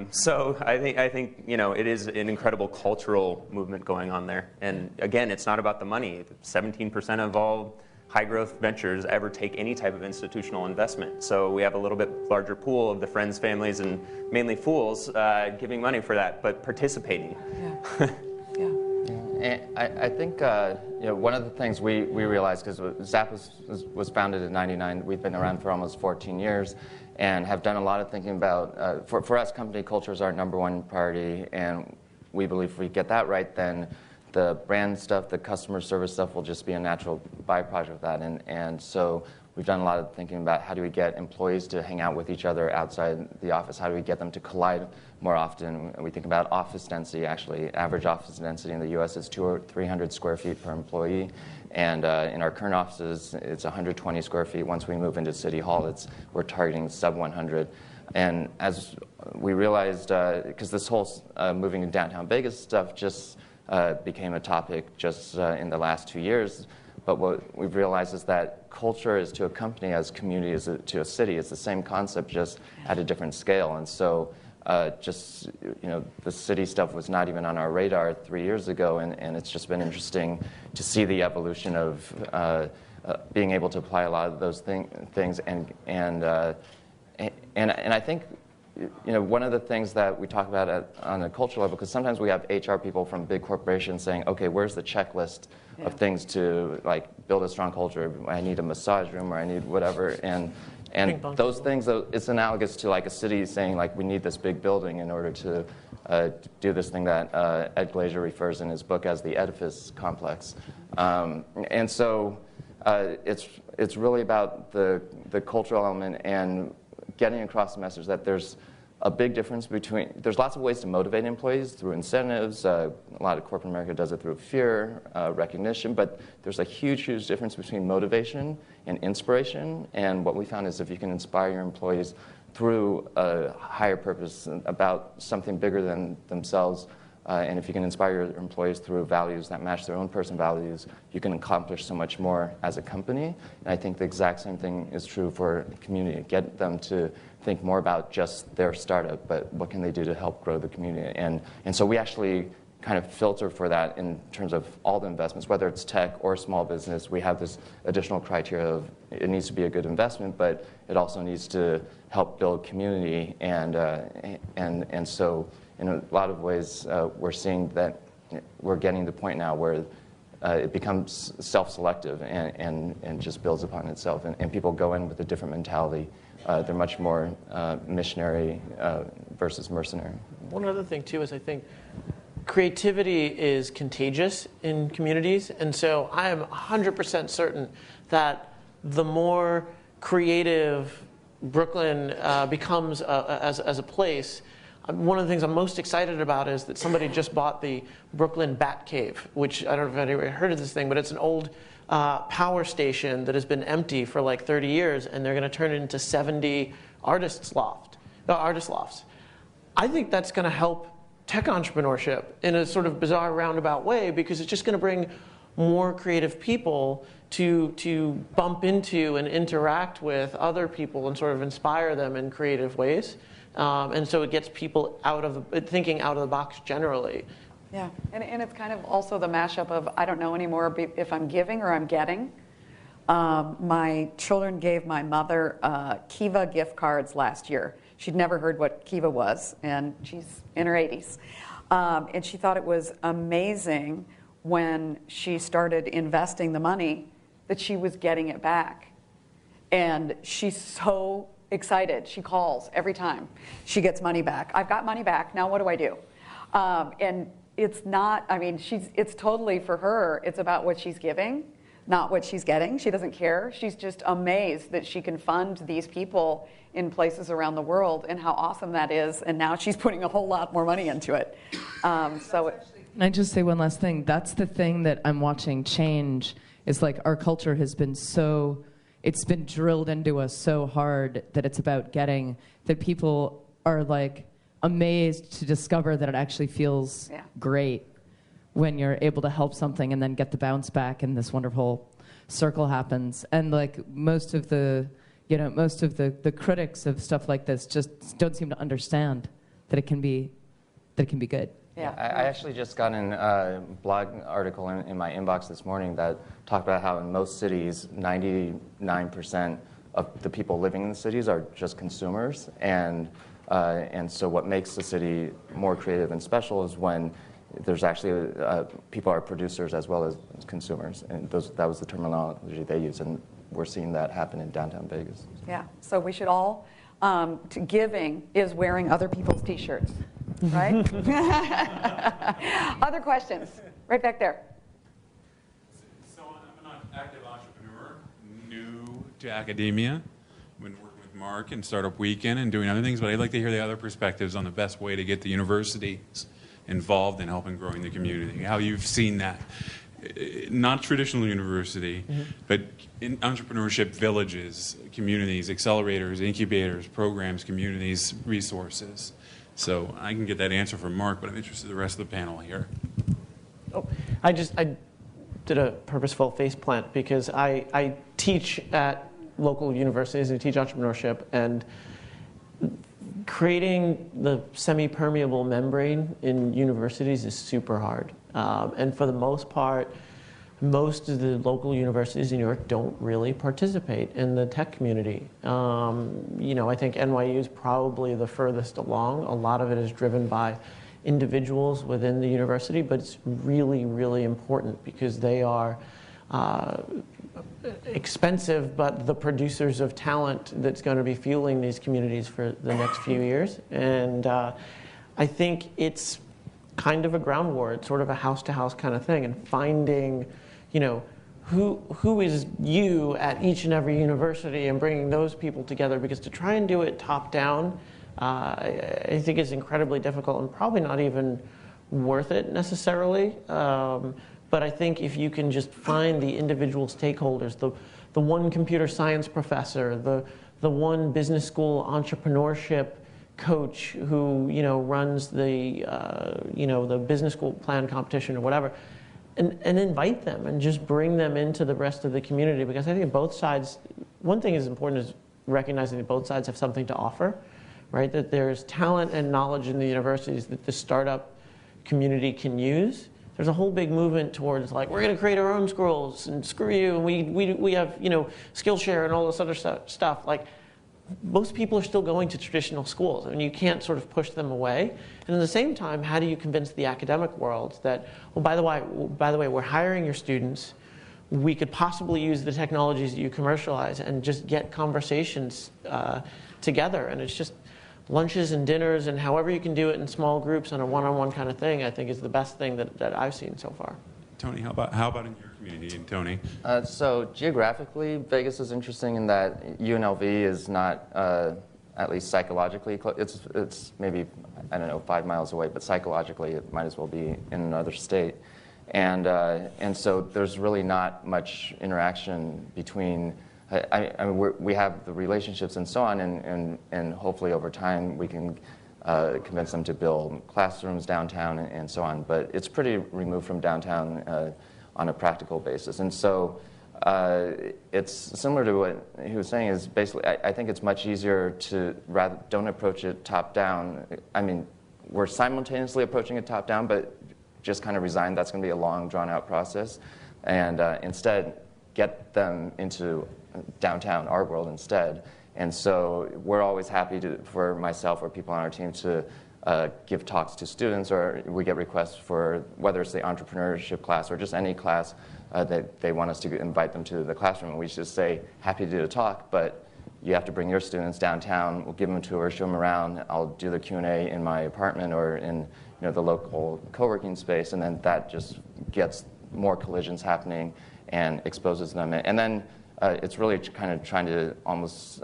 So I think, you know, it is an incredible cultural movement going on there. And again, it's not about the money. 17% of all high growth ventures ever take any type of institutional investment. So we have a little bit larger pool of the friends, families, and mainly fools giving money for that, but participating. Yeah. Yeah. And I think you know, one of the things we realized, because Zappos was founded in '99, we've been around for almost 14 years, and have done a lot of thinking about, for us, company culture is our #1 priority, and we believe if we get that right, then the brand stuff, the customer service stuff will just be a natural byproduct of that. And so we've done a lot of thinking about how do we get employees to hang out with each other outside the office? How do we get them to collide more often? We think about office density, actually. Average office density in the US is 200 or 300 square feet per employee. And in our current offices, it's 120 square feet. Once we move into City Hall, we're targeting sub 100. And as we realized, because this whole moving to downtown Vegas stuff just became a topic just in the last 2 years. But what we've realized is that culture is to a company as community is to a city. It's the same concept, just at a different scale. And so just, you know, the city stuff was not even on our radar 3 years ago. And it's just been interesting to see the evolution of being able to apply a lot of those things. And I think, you know, one of the things that we talk about on a cultural level, because sometimes we have HR people from big corporations saying, okay, where's the checklist of things to, like, build a strong culture? I need a massage room, or I need whatever. And those things, it's analogous to, like, a city saying, like, we need this big building in order to do this thing that Ed Glazer refers in his book as the edifice complex. And so it's really about the cultural element and getting across the message that there's a big difference between, there's lots of ways to motivate employees through incentives. A lot of corporate America does it through fear, recognition, but there's a huge, huge difference between motivation and inspiration. And what we found is if you can inspire your employees through a higher purpose about something bigger than themselves, and if you can inspire your employees through values that match their own personal values, you can accomplish so much more as a company. And I think the exact same thing is true for the community. Get them to think more about just their startup, but what can they do to help grow the community? And so we actually kind of filter for that in terms of all the investments, whether it's tech or small business. We have this additional criteria of it needs to be a good investment, but it also needs to help build community. And so in a lot of ways, we're seeing that we're getting to the point now where it becomes self-selective and just builds upon itself. And people go in with a different mentality. They're much more missionary versus mercenary. One other thing, too, is I think creativity is contagious in communities. And so I am 100% certain that the more creative Brooklyn becomes as a place, one of the things I'm most excited about is that somebody just bought the Brooklyn Bat Cave, which I don't know if anybody heard of this thing, but it's an old power station that has been empty for like 30 years, and they're going to turn it into 70 artist lofts. I think that's going to help tech entrepreneurship in a sort of bizarre roundabout way, because it's just going to bring more creative people to bump into and interact with other people and sort of inspire them in creative ways. And so it gets people thinking out of the box generally. Yeah, and it's kind of also the mashup of I don't know anymore if I'm giving or I'm getting. My children gave my mother Kiva gift cards last year. She'd never heard what Kiva was, and she's in her 80s. And she thought it was amazing when she started investing the money that she was getting it back. And she's so excited. She calls every time she gets money back. I've got money back. Now what do I do? And it's not, I mean, it's totally for her, it's about what she's giving, not what she's getting. She doesn't care. She's just amazed that she can fund these people in places around the world and how awesome that is. And now she's putting a whole lot more money into it. Can I just say one last thing? That's the thing that I'm watching change, is like our culture has been so, it's been drilled into us so hard that it's about getting, that people are like amazed to discover that it actually feels great when you're able to help something and then get the bounce back and this wonderful circle happens. And like most of the critics of stuff like this just don't seem to understand that it can be good. Yeah. I actually just got a blog article in my inbox this morning that talked about how in most cities, 99% of the people living in the cities are just consumers. And so what makes the city more creative and special is when there's actually people are producers as well as consumers. And that was the terminology they use. And we're seeing that happen in downtown Vegas. Yeah, so we should all, giving is wearing other people's T-shirts, right? Other questions? Right back there. So I'm an active entrepreneur, new to academia. I've been working with Marc and Startup Weekend and doing other things, but I'd like to hear the other perspectives on the best way to get the universities involved in helping growing the community, how you've seen that. Not traditional university, but in entrepreneurship villages, communities, accelerators, incubators, programs, communities, resources. So I can get that answer from Marc, but I'm interested in the rest of the panel here. Oh, I did a purposeful face plant because I teach at local universities. I teach entrepreneurship, and creating the semi-permeable membrane in universities is super hard. And for the most part, most of the local universities in New York don't really participate in the tech community. I think NYU is probably the furthest along. A lot of it is driven by individuals within the university, but it's really, really important because they are expensive, but the producers of talent that's going to be fueling these communities for the next few years. And I think it's kind of a ground war. It's sort of a house-to-house kind of thing, and finding, who is you at each and every university and bringing those people together, because to try and do it top-down, I think is incredibly difficult and probably not even worth it necessarily. But I think if you can just find the individual stakeholders, the one computer science professor, the one business school entrepreneurship coach who runs the business school plan competition or whatever, and invite them and just bring them into the rest of the community, because I think both sides, one thing is important is recognizing that both sides have something to offer, right? That there's talent and knowledge in the universities that the startup community can use. There's a whole big movement towards like, we're going to create our own schools and screw you, and we have Skillshare and all this other stuff. Like, most people are still going to traditional schools, and you can't sort of push them away. And at the same time, how do you convince the academic world that, well, by the way, we're hiring your students. We could possibly use the technologies that you commercialize and just get conversations together. And it's just lunches and dinners, and however you can do it in small groups on a one-on-one kind of thing, I think is the best thing that I've seen so far. Tony, how about in your community? And Tony? So geographically, Vegas is interesting in that UNLV is not, at least psychologically, it's maybe, 5 miles away, but psychologically it might as well be in another state. And so there's really not much interaction between, we have the relationships and so on, and hopefully over time we can convince them to build classrooms downtown and so on. But it's pretty removed from downtown on a practical basis. And so it's similar to what he was saying, is basically I think it's much easier to don't approach it top down. I mean, we're simultaneously approaching it top down, but just kind of resign that's going to be a long, drawn out process. And instead, get them into downtown art world instead. And so we're always happy for myself or people on our team to give talks to students, or we get requests for whether it's the entrepreneurship class or just any class that they want us to invite them to the classroom. And we just say, happy to do a talk, but you have to bring your students downtown. We'll give them a tour, show them around. I'll do the Q&A in my apartment or in the local co-working space, and then that just gets more collisions happening and exposes them. And then it's really kind of trying to almost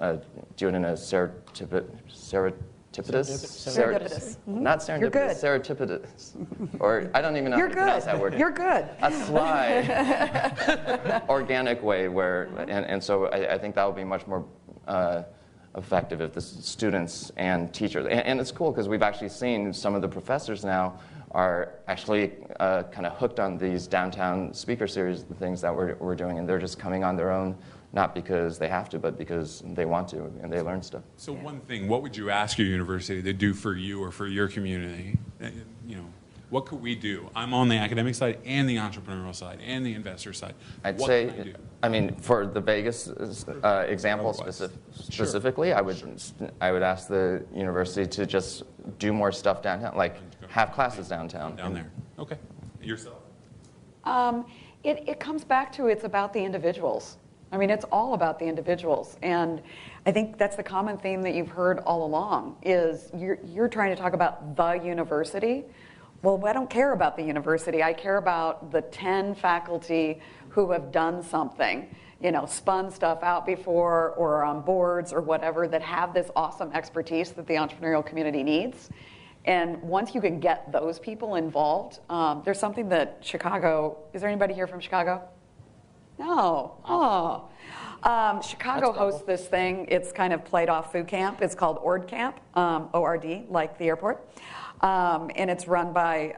do it in a serendipitous. Not serendipitous. You're good. Serendipitous. Or I don't even know how to pronounce that word. You're good. A sly, organic way where, and so I think that will be much more effective if the students and teachers, and it's cool because we've actually seen some of the professors now are actually kind of hooked on these downtown speaker series, the things that we're doing, and they're just coming on their own, not because they have to, but because they want to, and they learn stuff. So one thing, what would you ask your university to do for you or for your community? What could we do? I'm on the academic side and the entrepreneurial side and the investor side. I'd say, for the Vegas example specifically, I would ask the university to just do more stuff downtown, like have classes downtown. Down there. Okay. Yourself? It comes back to it's about the individuals. I mean, it's all about the individuals. And I think that's the common theme that you've heard all along is you're trying to talk about the university. Well, I don't care about the university. I care about the 10 faculty who have done something, spun stuff out before or are on boards or whatever that have this awesome expertise that the entrepreneurial community needs. And once you can get those people involved, there's something that Chicago, is there anybody here from Chicago? No. Oh. Chicago hosts this thing. It's kind of played off food camp. It's called Ord Camp, O-R-D, like the airport. And it's run by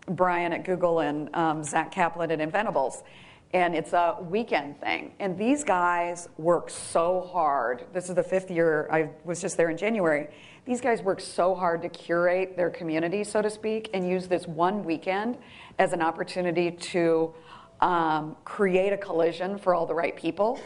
Brian at Google and Zach Kaplan at Inventables. And it's a weekend thing. And these guys work so hard. This is the 5th year. I was just there in January. These guys work so hard to curate their community, so to speak, and use this one weekend as an opportunity to create a collision for all the right people.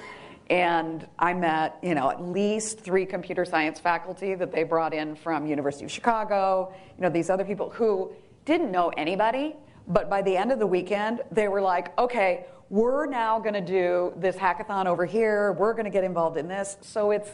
And I met, at least 3 computer science faculty that they brought in from University of Chicago, these other people who didn't know anybody, but by the end of the weekend, they were like, okay, we're now going to do this hackathon over here. We're going to get involved in this. So it's,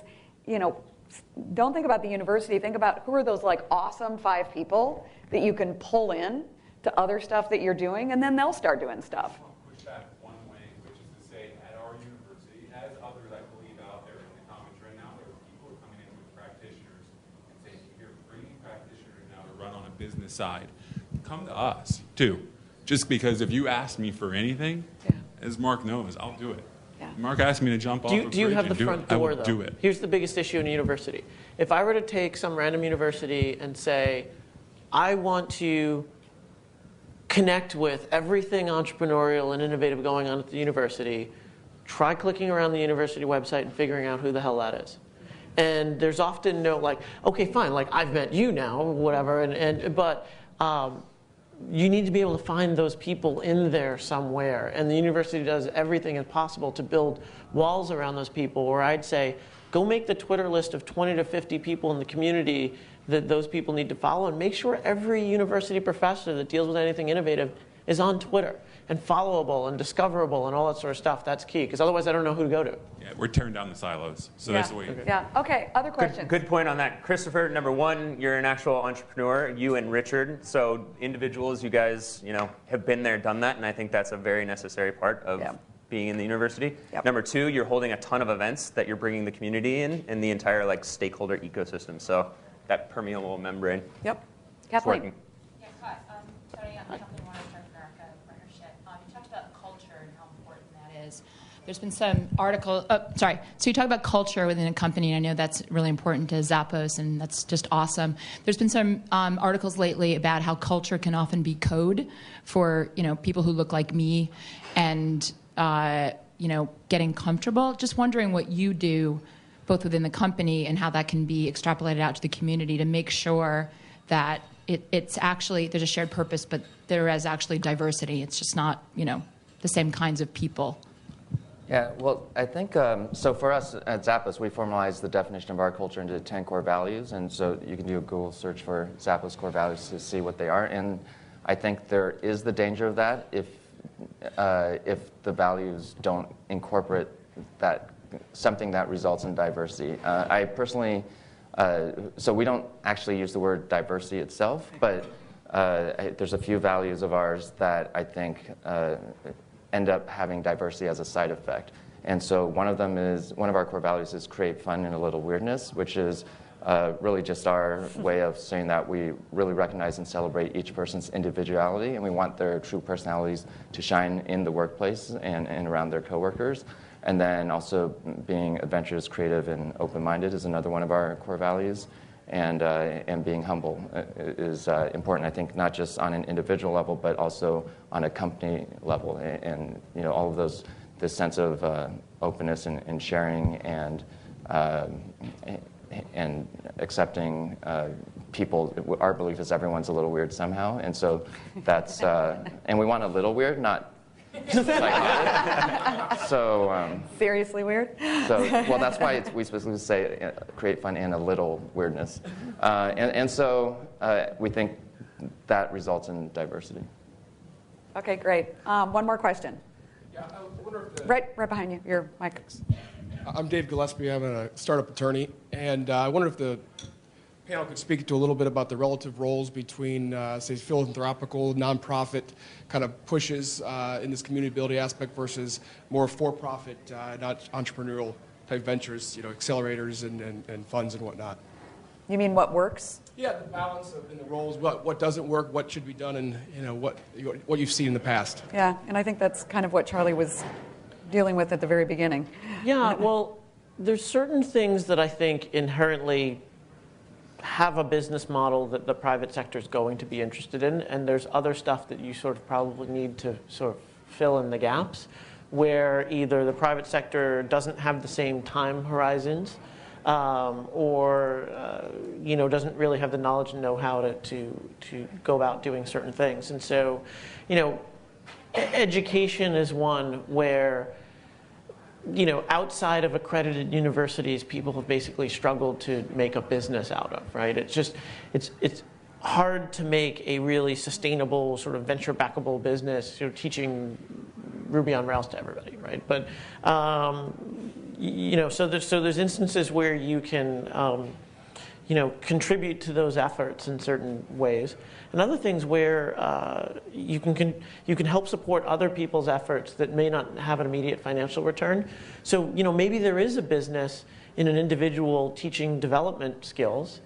don't think about the university. Think about who are those awesome 5 people that you can pull in to other stuff that you're doing, and then they'll start doing stuff. Push back one way, which is to say, at our university, as others I believe out there in the comments right now, there are people who are coming in with practitioners and saying, you're bringing practitioners now to run on a business side. Come to us, too. Just because if you ask me for anything, as Marc knows, I'll do it. Yeah. Marc asked me to jump off a bridge. Do you have the front door, though? Do it. Here's the biggest issue in a university. If I were to take some random university and say, I want to connect with everything entrepreneurial and innovative going on at the university, try clicking around the university website and figuring out who the hell that is. And there's often no okay, fine, I've met you now, whatever, but you need to be able to find those people in there somewhere. And the university does everything possible to build walls around those people, or I'd say, go make the Twitter list of 20 to 50 people in the community that those people need to follow, and make sure every university professor that deals with anything innovative is on Twitter and followable and discoverable and all that sort of stuff. That's key, because otherwise I don't know who to go to. Yeah, we're tearing down the silos, so that's the way. Yeah. Okay. Other questions? Good point on that, Christopher. Number one, you're an actual entrepreneur. You and Richard, so individuals, you guys, have been there, done that, and I think that's a very necessary part of being in the university. Yep. Number two, you're holding a ton of events that you're bringing the community in and the entire stakeholder ecosystem. So that permeable membrane. Yep. Kathleen. Working. Yes, hi. Tony, I'm the Company One Start America partnership. You talked about culture and how important that is. There's been some article. So you talk about culture within a company, and I know that's really important to Zappos, and that's just awesome. There's been some articles lately about how culture can often be code for people who look like me, and getting comfortable. Just wondering what you do, both within the company and how that can be extrapolated out to the community to make sure that it's actually, there's a shared purpose, but there is actually diversity. It's just not, the same kinds of people. Yeah, well, I think, so for us at Zappos, we formalized the definition of our culture into 10 core values. And so you can do a Google search for Zappos core values to see what they are. And I think there is the danger of that if the values don't incorporate that, something that results in diversity. I personally, so we don't actually use the word diversity itself, but there's a few values of ours that I think end up having diversity as a side effect. And so one of our core values is create fun and a little weirdness, which is really just our way of saying that we really recognize and celebrate each person's individuality, and we want their true personalities to shine in the workplace and around their coworkers. And then also being adventurous, creative, and open-minded is another one of our core values. And being humble is important, I think, not just on an individual level, but also on a company level. And all of those, this sense of openness and sharing and accepting people. Our belief is everyone's a little weird somehow, and so that's and we want a little weird, not psychotic. So Seriously weird? well, that's why we specifically say create fun and a little weirdness. And so we think that results in diversity. Okay, great. One more question. Yeah, I wonder if Right behind you, your mic. I'm Dave Gillespie. I'm a startup attorney, and I wonder if the panel could speak to a little bit about the relative roles between, say, philanthropical, nonprofit kind of pushes in this community building aspect versus more for-profit, not entrepreneurial type ventures, accelerators and funds and whatnot. You mean what works? Yeah, the balance in the roles, what doesn't work, what should be done, and what you've seen in the past. Yeah, and I think that's kind of what Charlie was dealing with at the very beginning. Yeah, well, there's certain things that I think inherently have a business model that the private sector is going to be interested in, and there's other stuff that you sort of probably need to sort of fill in the gaps, where either the private sector doesn't have the same time horizons, or doesn't really have the knowledge and know-how to go about doing certain things. And so, education is one where, outside of accredited universities, people have basically struggled to make a business out of, right? It's hard to make a really sustainable sort of venture-backable business, teaching Ruby on Rails to everybody, right? But so there's instances where you can contribute to those efforts in certain ways, and other things where you can help support other people's efforts that may not have an immediate financial return. So maybe there is a business in an individual teaching development skills,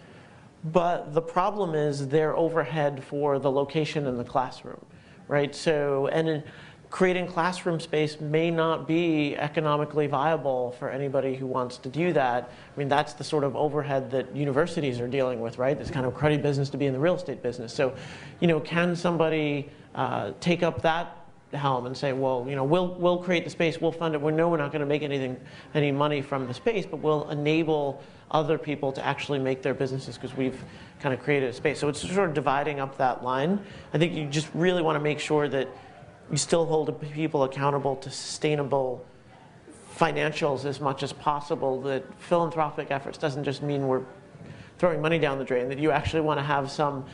but the problem is their overhead for the location in the classroom, right? So creating classroom space may not be economically viable for anybody who wants to do that. I mean, that's the sort of overhead that universities are dealing with, right? It's kind of a cruddy business to be in the real estate business. So, can somebody take up that helm and say, well, we'll create the space, we'll fund it. We know we're not going to make any money from the space, but we'll enable other people to actually make their businesses because we've kind of created a space. So it's sort of dividing up that line. I think you just really want to make sure that you still hold people accountable to sustainable financials as much as possible, that philanthropic efforts doesn't just mean we're throwing money down the drain, that you actually want to have some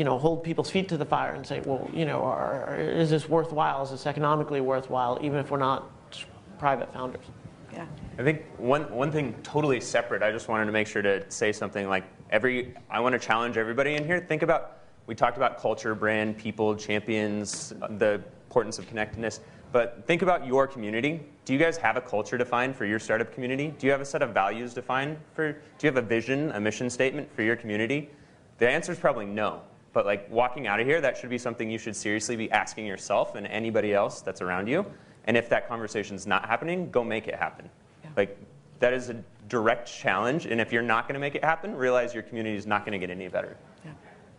hold people's feet to the fire and say, well, is this worthwhile? Is this economically worthwhile, even if we're not private founders? Yeah. I think one thing totally separate, I just wanted to make sure to say something like I want to challenge everybody in here. Think about, we talked about culture, brand, people, champions, the importance of connectedness. But think about your community. Do you guys have a culture defined for your startup community? Do you have a set of values defined do you have a vision, a mission statement for your community? The answer is probably no. But walking out of here, that should be something you should seriously be asking yourself and anybody else that's around you. And if that conversation's not happening, go make it happen. Yeah. That is a direct challenge. And if you're not going to make it happen, realize your community is not going to get any better. Yeah.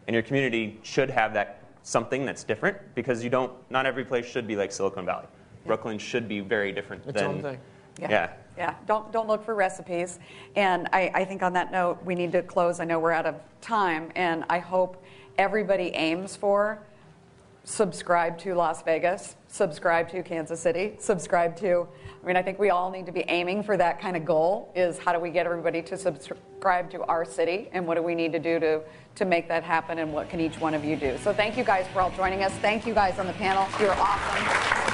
And your community should have that something that's different, because not every place should be like Silicon Valley. Yeah. Brooklyn should be very different its own thing. Yeah. Yeah. Don't look for recipes. And I think on that note, we need to close. I know we're out of time, and I hope everybody aims for subscribe to Las Vegas, subscribe to Kansas City, subscribe to, I mean, I think we all need to be aiming for that kind of goal, is how do we get everybody to subscribe to our city, and what do we need to do to make that happen, and what can each one of you do? So thank you guys for all joining us. Thank you guys on the panel. You're awesome.